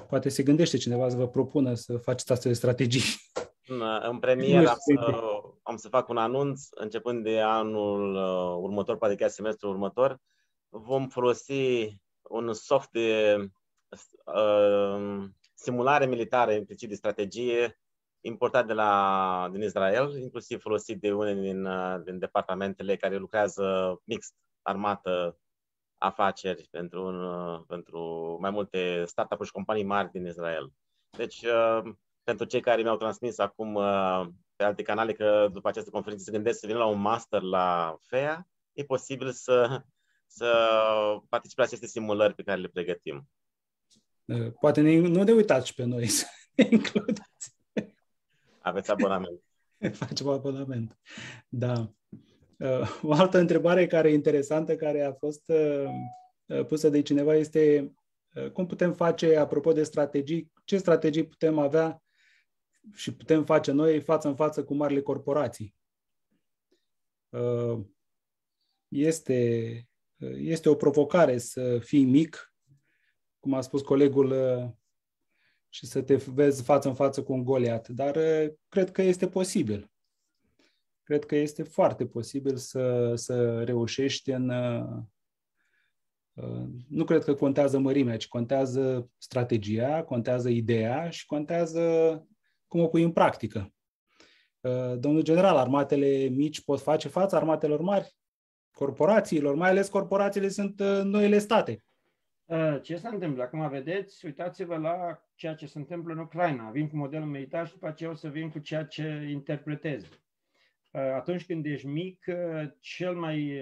Poate se gândește cineva să vă propună să faceți astfel de strategii. În premier am să fac un anunț, începând de anul următor, poate chiar semestrul următor. Vom folosi un soft de simulare militară, implicit de strategie, importat din Israel, inclusiv folosit de unele din departamentele care lucrează mixt, armată, afaceri pentru mai multe startup-uri și companii mari din Israel. Deci, pentru cei care mi-au transmis acum pe alte canale că după această conferință se gândesc să vină la un master la FEA, e posibil să participe la aceste simulări pe care le pregătim. Poate nu de uitați și pe noi să ne includeți. Aveți abonament. Facem abonament. Da. O altă întrebare care e interesantă, care a fost pusă de cineva, este cum putem face, apropo de strategii, ce strategii putem avea și putem face noi față în față cu marile corporații? Este o provocare să fii mic, cum a spus colegul, și să te vezi față în față cu un Goliat, dar cred că este posibil. Cred că este foarte posibil să reușești nu cred că contează mărimea, ci contează strategia, contează ideea și contează cum o pui în practică. Domnul general, armatele mici pot face față armatelor mari? Corporațiilor, mai ales corporațiile sunt noile state. Ce se întâmplă? Acum vedeți, uitați-vă la ceea ce se întâmplă în Ucraina. Vin cu modelul militar și după aceea o să vin cu ceea ce interpretez. Atunci când ești mic, cel mai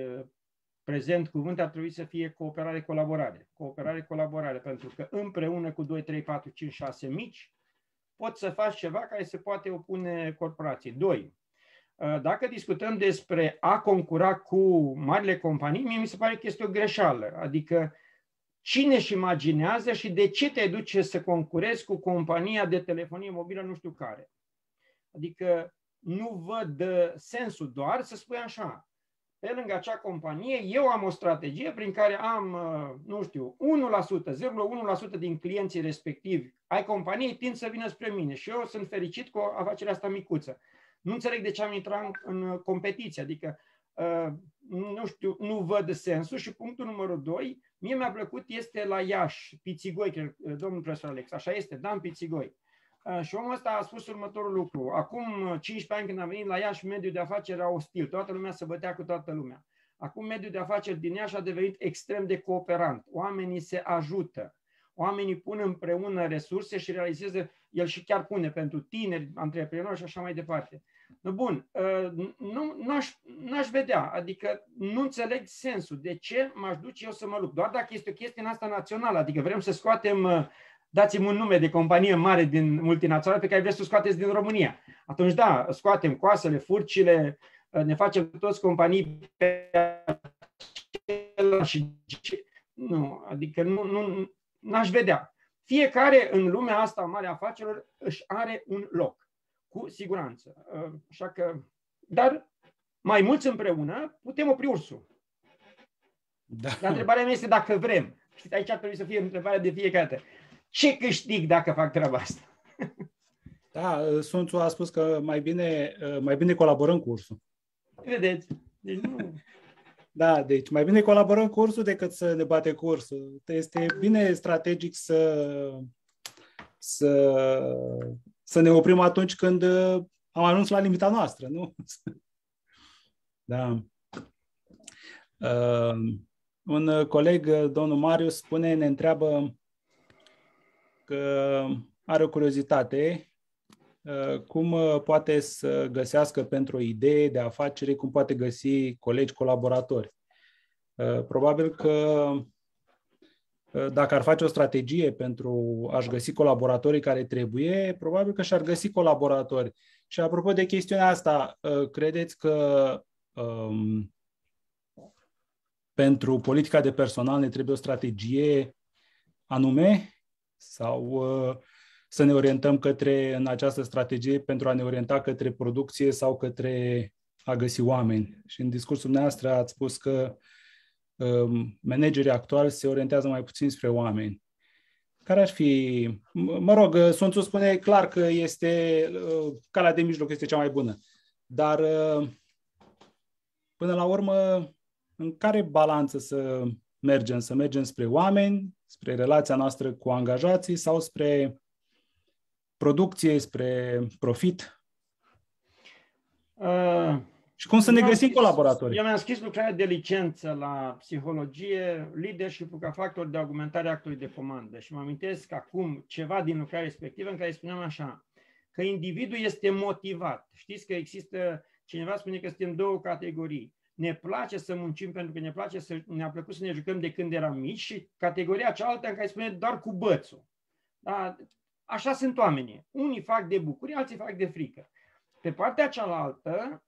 prezent cuvânt ar trebui să fie cooperare-colaborare. Cooperare-colaborare, pentru că împreună cu 2, 3, 4, 5, 6 mici poți să faci ceva care se poate opune corporației. 2. Dacă discutăm despre a concura cu marile companii, mie mi se pare că este o greșeală. Adică cine își imaginează și de ce te duce să concurezi cu compania de telefonie mobilă nu știu care? Adică nu văd sensul doar să spui așa. Pe lângă acea companie, eu am o strategie prin care am, nu știu, 1%, 0,1% din clienții respectivi ai companiei tind să vină spre mine și eu sunt fericit cu afacerea asta micuță. Nu înțeleg de ce am intrat în competiție, adică nu știu, nu văd sensul. Și punctul numărul 2, mie mi-a plăcut, este la Iași, Pițigoi, domnul profesor Alex, așa este, Dan Pițigoi. Și omul ăsta a spus următorul lucru. Acum 15 ani când am venit la Iași, mediul de afaceri era ostil. Toată lumea se bătea cu toată lumea. Acum mediul de afaceri din Iași a devenit extrem de cooperant. Oamenii se ajută. Oamenii pun împreună resurse și realizează, el și chiar pune pentru tineri, antreprenori și așa mai departe. Bun, n-aș vedea, adică nu înțeleg sensul. De ce m-aș duce eu să mă lupt? Doar dacă este o chestie în asta națională, adică vrem să scoatem, dați-mi un nume de companie mare din multinațională pe care vreți să o scoateți din România. Atunci da, scoatem coasele, furcile, ne facem toți companii pe și nu, adică n-aș vedea. Fiecare în lumea asta mare a afacerilor își are un loc, cu siguranță. Așa că, dar mai mulți împreună putem opri ursul. Da. Dar întrebarea mea este dacă vrem. Știți, aici ar trebui să fie întrebarea de fiecare dată. Ce câștig dacă fac treaba asta? Da, Sun Tzu a spus că mai bine colaborăm cu ursul. Vedeți? Deci nu... Da, deci mai bine colaborăm cu ursul decât să ne bate cu ursul. Este bine strategic să ne oprim atunci când am ajuns la limita noastră, nu? Da. Un coleg, domnul Marius, ne întreabă că are o curiozitate, cum poate să găsească pentru o idee de afacere, cum poate găsi colegi colaboratori. Probabil că dacă ar face o strategie pentru a-și găsi colaboratorii care trebuie, probabil că și-ar găsi colaboratori. Și apropo de chestiunea asta, credeți că pentru politica de personal ne trebuie o strategie anume? să ne orientăm în această strategie pentru a ne orienta către producție sau către a găsi oameni. Și în discursul dumneavoastră ați spus că managerii actuali se orientează mai puțin spre oameni. Care ar fi... Mă rog, Sun Tzu spune clar că calea de mijloc este cea mai bună. Dar, până la urmă, în care balanță să mergem? Să mergem spre oameni, spre relația noastră cu angajații sau spre producție, spre profit? Și cum să ne găsim colaboratorii? Eu mi-am scris lucrarea de licență la psihologie, leadership-ul ca factor de augmentare a actului de comandă. Și mă amintesc acum ceva din lucrarea respectivă în care spuneam așa, că individul este motivat. Știți că există, cineva spune că suntem două categorii. Ne place să muncim pentru că ne-a plăcut să ne jucăm de când eram mici și categoria cealaltă în care spune doar cu bățul. Da? Așa sunt oamenii. Unii fac de bucurie, alții fac de frică. Pe partea cealaltă,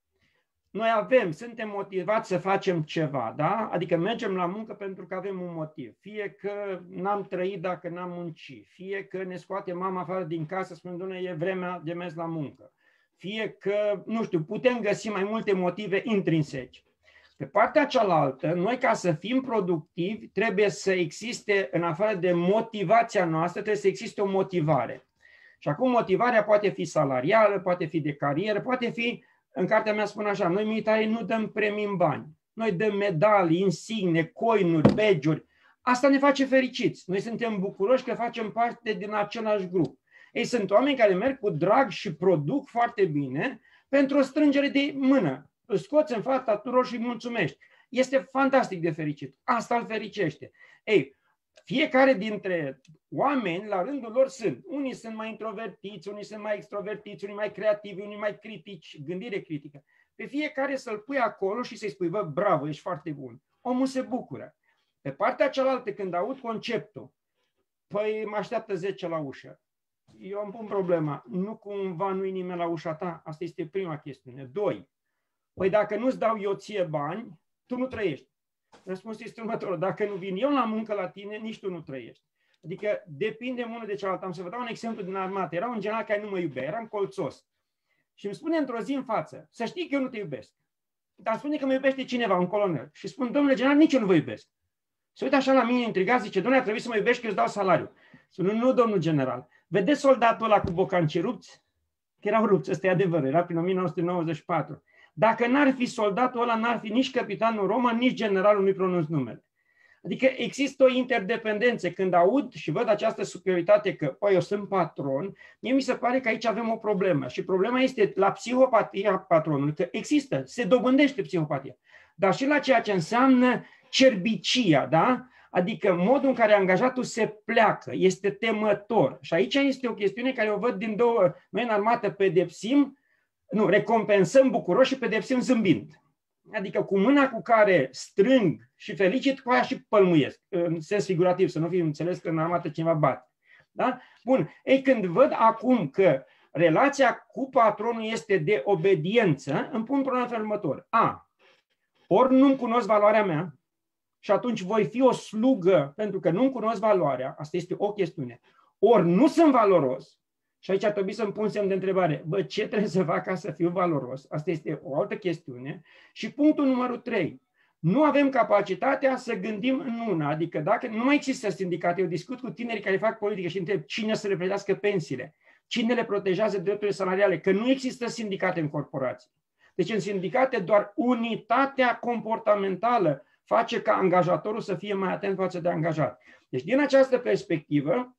noi suntem motivați să facem ceva, da? Adică mergem la muncă pentru că avem un motiv. Fie că n-am trăit dacă n-am muncit, fie că ne scoate mama afară din casă, spunând, doamne, e vremea de mers la muncă. Fie că, nu știu, putem găsi mai multe motive intrinseci. Pe partea cealaltă, noi ca să fim productivi, trebuie să existe, în afară de motivația noastră, trebuie să existe o motivare. Și acum motivarea poate fi salarială, poate fi de carieră, poate fi, în cartea mea spun așa, noi militarii nu dăm premii în bani. Noi dăm medalii, insigne, coinuri, badge-uri. Asta ne face fericiți. Noi suntem bucuroși că facem parte din același grup. Ei sunt oameni care merg cu drag și produc foarte bine pentru o strângere de mână. Îl scoți în fața tuturor și îi mulțumești. Este fantastic de fericit. Asta îl fericește. Ei, fiecare dintre oameni, la rândul lor, unii sunt mai introvertiți, unii sunt mai extrovertiți, unii mai creativi, unii mai critici, gândire critică. Pe fiecare să-l pui acolo și să-i spui, bă, bravo, ești foarte bun. Omul se bucură. Pe partea cealaltă, când aud conceptul, păi mă așteaptă 10 la ușă. Eu îmi pun problema, nu cumva nu-i nimeni la ușa ta? Asta este prima chestiune. 2. Păi dacă nu-ți dau eu ție bani, tu nu trăiești. Răspunsul este următorul. Dacă nu vin eu la muncă la tine, nici tu nu trăiești. Adică depindem unul de cealaltă. Am să vă dau un exemplu din armată. Era un general care nu mă iubea, eram colțos. Și îmi spune într-o zi în față, să știi că eu nu te iubesc. Dar îmi spune că mă iubește cineva, un colonel. Și spun, domnule general, nici eu nu vă iubesc. Se uită așa la mine intrigat, zice, domnule, trebuie să mă iubești că eu îți dau salariu. Spune, nu, domnul general. Vedeți soldatul ăla cu bocancii rupți? Că erau rupți, ăsta e adevăr, era prin 1994. Dacă n-ar fi soldatul ăla, n-ar fi nici capitanul Roma, nici generalul, nu-i pronunț numele. Adică există o interdependență. Când aud și văd această superioritate că, păi, eu sunt patron, mie mi se pare că aici avem o problemă. Și problema este la psihopatia patronului, că există, se dobândește psihopatia. Dar și la ceea ce înseamnă cerbicia, da? Adică modul în care angajatul se pleacă, este temător. Și aici este o chestiune care o văd din două. Noi în armată recompensăm bucuroși și pedepsim zâmbind. Adică cu mâna cu care strâng și felicit, cu aia și pălmuiesc. În sens figurativ, să nu fie înțeles că în armată cineva bate. Da? Bun. Ei, când văd acum că relația cu patronul este de obediență, îmi pun problema în felul următor. Ori nu-mi cunosc valoarea mea și atunci voi fi o slugă pentru că nu-mi cunosc valoarea, asta este o chestiune. Ori nu sunt valoros, și aici ar trebui să-mi pun semn de întrebare. Bă, ce trebuie să fac ca să fiu valoros? Asta este o altă chestiune. Și punctul numărul 3. Nu avem capacitatea să gândim în una. Adică dacă nu mai există sindicate, eu discut cu tinerii care fac politică și întreb cine să le plătească pensiile, cine le protejează drepturile salariale, că nu există sindicate în corporații. Deci în sindicate doar unitatea comportamentală face ca angajatorul să fie mai atent față de angajat. Deci din această perspectivă,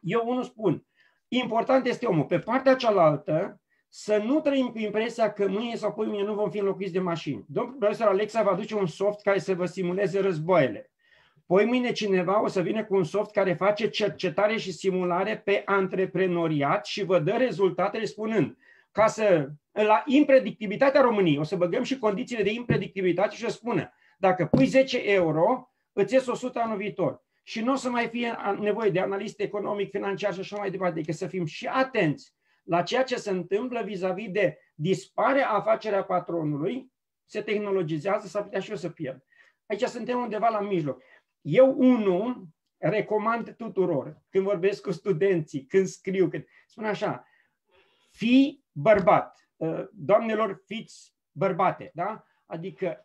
eu unul spun, important este omul. Pe partea cealaltă, să nu trăim cu impresia că mâine sau poimâine nu vom fi înlocuiți de mașini. Domnul profesor Alexa va aduce un soft care să vă simuleze războaiele. Poimâine cineva o să vină cu un soft care face cercetare și simulare pe antreprenoriat și vă dă rezultatele spunând ca să, la impredictibilitatea României, o să băgăm și condițiile de impredictibilitate și o să spună, dacă pui 10 euro, îți ies 100 anul viitor. Și nu o să mai fie nevoie de analist economic, financiar și așa mai departe, decât să fim și atenți la ceea ce se întâmplă vis-a-vis de dispare afacerea patronului, se tehnologizează, s-ar putea și eu să pierd. Aici suntem undeva la mijloc. Eu, unul, recomand tuturor, când vorbesc cu studenții, când scriu, spun așa, fii bărbat, doamnelor, fiți bărbate, da? Adică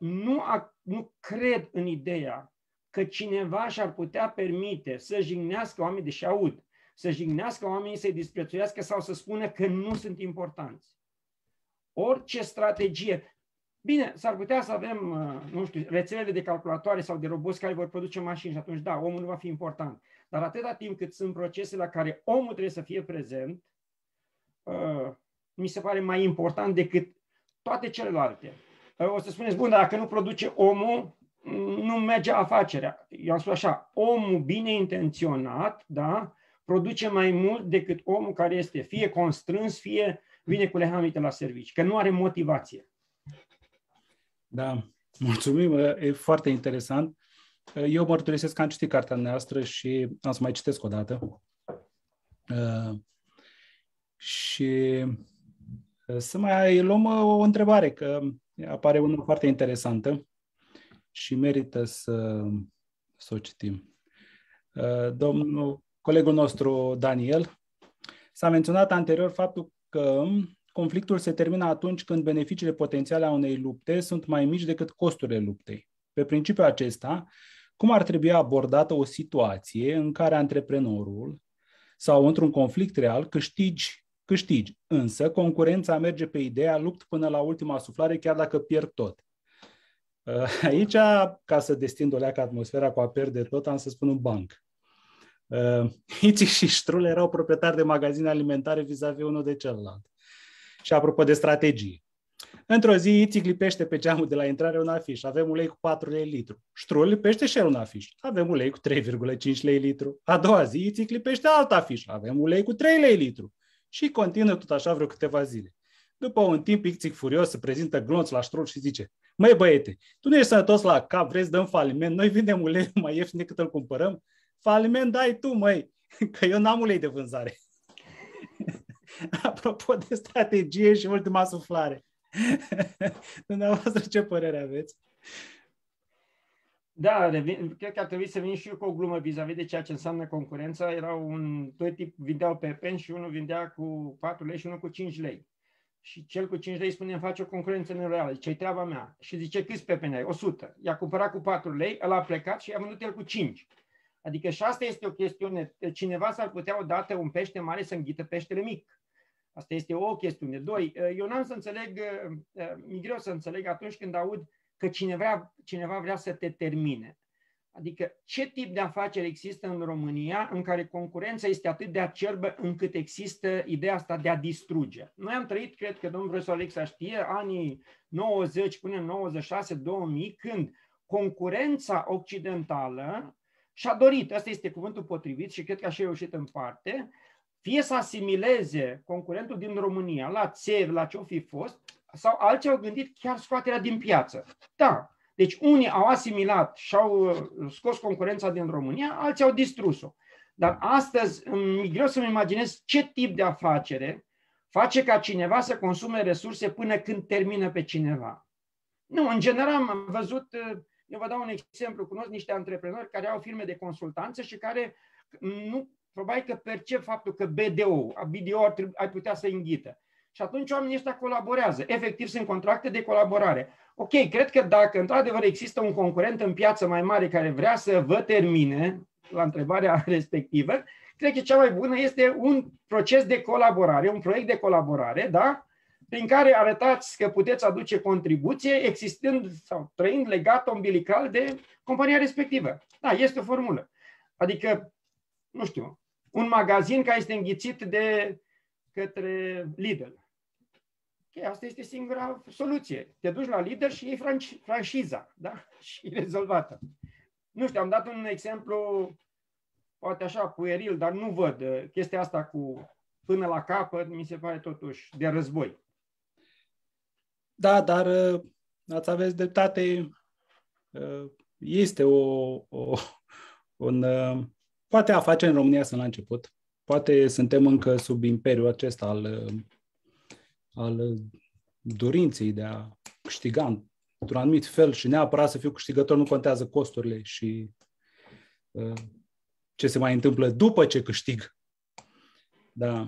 nu cred în ideea că cineva și-ar putea permite să jignească oamenii, deși aud, să jignească oamenii, să-i disprețuiască sau să spună că nu sunt importanți. Orice strategie. Bine, s-ar putea să avem, nu știu, rețelele de calculatoare sau de roboți care vor produce mașini și atunci, da, omul nu va fi important. Dar atâta timp cât sunt procese la care omul trebuie să fie prezent, mi se pare mai important decât toate celelalte. O să spuneți, bun, dar dacă nu produce omul, nu merge afacerea. Eu am spus așa, omul bine intenționat, da, produce mai mult decât omul care este fie constrâns, fie vine cu lehamite la servici, că nu are motivație. Da, mulțumim, e foarte interesant. Eu mărturisesc că am citit cartea noastră și am să mai citesc o dată. Și să mai luăm o întrebare, că apare una foarte interesantă și merită să o citim. Colegul nostru, Daniel, s-a menționat anterior faptul că conflictul se termină atunci când beneficiile potențiale a unei lupte sunt mai mici decât costurile luptei. Pe principiul acesta, cum ar trebui abordată o situație în care antreprenorul sau într-un conflict real câștigi, însă concurența merge pe ideea lupt până la ultima suflare, chiar dacă pierd tot. Aici, ca să destind o leacă atmosfera cu a pierde tot, am să spun un banc. Iții și Strul erau proprietari de magazine alimentare vis-a-vis unul de celălalt. Și apropo de strategie. Într-o zi, Iții clipește pe geamul de la intrare un afiș. Avem ulei cu 4 lei litru. Strul lipește și el un afiș. Avem ulei cu 3,5 lei litru. A doua zi, Iții clipește alt afiș. Avem ulei cu 3 lei litru. Și continuă tot așa vreo câteva zile. După un timp, Iții furios se prezintă glonț la Strul și zice: măi băiete, tu nu ești sănătos la cap, vrei să dăm faliment? Noi vindem ulei mai ieftin decât îl cumpărăm? Faliment dai tu, măi, că eu n-am ulei de vânzare. Apropo de strategie și ultima suflare. Dumneavoastră, ce părere aveți? Da, cred că ar trebui să vin și eu cu o glumă vis-a-vis de ceea ce înseamnă concurența. Erau doi tipi vindeau pepeni și unul vindea cu 4 lei și unul cu 5 lei. Și cel cu 5 lei spune: îmi face o concurență neloială. Ce-i treaba mea? Și zice: câți pepeni ai? 100. I-a cumpărat cu 4 lei, ăla a plecat și i-a vândut el cu 5. Adică și asta este o chestiune. Cineva s-ar putea odată un pește mare să înghită peștele mic. Asta este o chestiune. Doi, eu n-am să înțeleg, mi-e greu să înțeleg atunci când aud că cineva vrea să te termine. Adică ce tip de afaceri există în România în care concurența este atât de acerbă încât există ideea asta de a distruge? Noi am trăit, cred că domnul profesor Alexa știe, anii 90 până în 96-2000, când concurența occidentală și-a dorit, ăsta este cuvântul potrivit și cred că așa a reușit în parte, fie să asimileze concurentul din România la țevi, la ce-o fi fost, sau alții au gândit chiar scoaterea din piață. Da, deci unii au asimilat și au scos concurența din România, alții au distrus-o. Dar astăzi mi-e greu să-mi imaginez ce tip de afacere face ca cineva să consume resurse până când termină pe cineva. Nu, în general am văzut, eu vă dau un exemplu, cunosc niște antreprenori care au firme de consultanță și care nu, probabil că percep faptul că BDO ar putea să înghită. Și atunci oamenii ăștia colaborează. Efectiv sunt contracte de colaborare. Ok, cred că dacă într-adevăr există un concurent în piață mai mare care vrea să vă termine, la întrebarea respectivă, cred că cea mai bună este un proces de colaborare, un proiect de colaborare, da? Prin care arătați că puteți aduce contribuție existând sau trăind legat umbilical de compania respectivă. Da, este o formulă. Adică, nu știu, un magazin care este înghițit de către Lidl. Okay, asta este singura soluție. Te duci la Lidl și iei franșiza, da? Și e rezolvată. Nu știu, am dat un exemplu poate așa pueril, dar nu văd chestia asta cu până la capăt, mi se pare totuși de război. Da, dar ați aveți dreptate. Este poate afaceri în România sunt la început. Poate suntem încă sub imperiul acesta al dorinței de a câștiga într-un anumit fel și neapărat să fiu câștigător, nu contează costurile și ce se mai întâmplă după ce câștig. Da.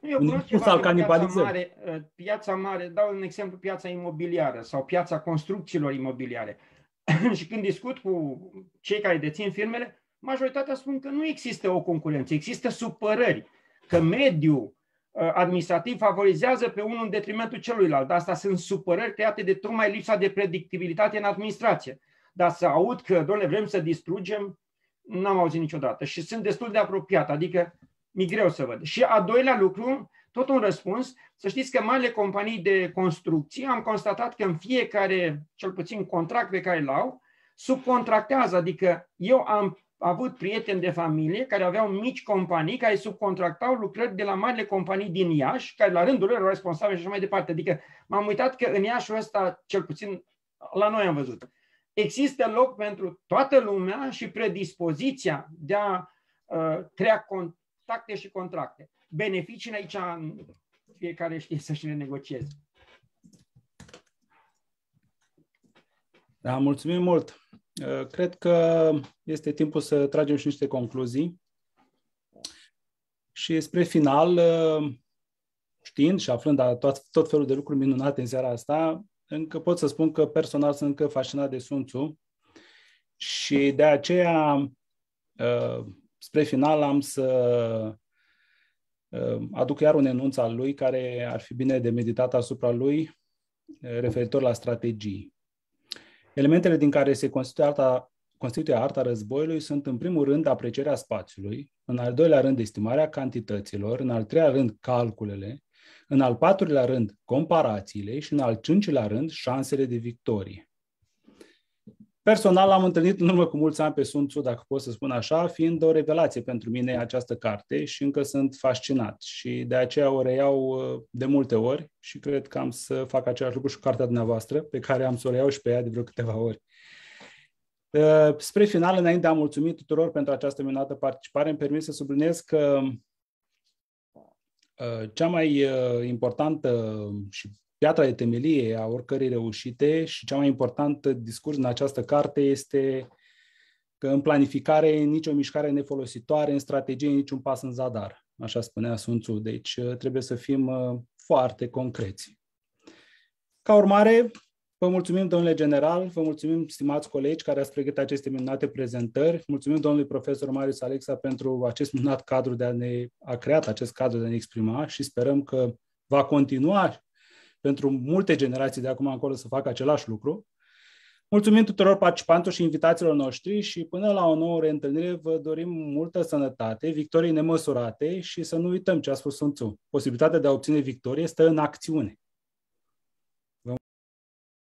Eu Un cunosc impuls ceva al din canibalizării. piața mare, dau un exemplu, piața imobiliară sau piața construcțiilor imobiliare. Și când discut cu cei care dețin firmele, majoritatea spun că nu există o concurență, există supărări, că mediul administrativ favorizează pe unul în detrimentul celuilalt. Asta sunt supărări create de tocmai lipsa de predictibilitate în administrație. Dar să aud că, doamne, vrem să distrugem, n-am auzit niciodată și sunt destul de apropiat, adică mi-e greu să văd. Și a doilea lucru, tot un răspuns, să știți că marile companii de construcții, am constatat că în fiecare, cel puțin contract pe care îl au, subcontractează, adică eu am avut prieteni de familie care aveau mici companii care subcontractau lucrări de la marile companii din Iași, care la rândul lor erau responsabili și așa mai departe. Adică m-am uitat că în Iașiul ăsta, cel puțin la noi am văzut, există loc pentru toată lumea și predispoziția de a crea contacte și contracte. Beneficiile aici fiecare știe să-și le negocieze. Da, mulțumim mult. Cred că este timpul să tragem și niște concluzii. Și spre final, știind și aflând tot felul de lucruri minunate în seara asta, încă pot să spun că personal sunt încă fascinat de Sun Tzu și de aceea, spre final, am să aduc iar un enunț al lui care ar fi bine de meditat asupra lui referitor la strategii. Elementele din care se constituie arta războiului sunt, în primul rând, aprecierea spațiului, în al doilea rând, estimarea cantităților, în al treilea rând, calculele, în al patrulea rând, comparațiile și în al cincilea rând, șansele de victorie. Personal am întâlnit în urmă cu mulți ani pe Sun Tzu, dacă pot să spun așa, fiind o revelație pentru mine această carte și încă sunt fascinat și de aceea o reiau de multe ori și cred că am să fac același lucru și cu cartea dumneavoastră, pe care am să o reiau și pe ea de vreo câteva ori. Spre final, înainte de a mulțumi tuturor pentru această minunată participare, îmi permit să subliniez că cea mai importantă și piatra de temelie a oricărei reușite și cea mai importantă discurs în această carte este că în planificare nicio mișcare nefolositoare, în strategie niciun pas în zadar, așa spunea Sun Tzu. Deci trebuie să fim foarte concreți. Ca urmare, vă mulțumim, domnule general, vă mulțumim, stimați colegi care ați pregătit aceste minunate prezentări, mulțumim domnului profesor Marius Alexa pentru acest minunat cadru a creat acest cadru de a ne exprima și sperăm că va continua pentru multe generații de acum încolo să facă același lucru. Mulțumim tuturor participanților și invitațiilor noștri și până la o nouă reîntâlnire vă dorim multă sănătate, victorii nemăsurate și să nu uităm ce a spus Sun Tzu. Posibilitatea de a obține victorie stă în acțiune.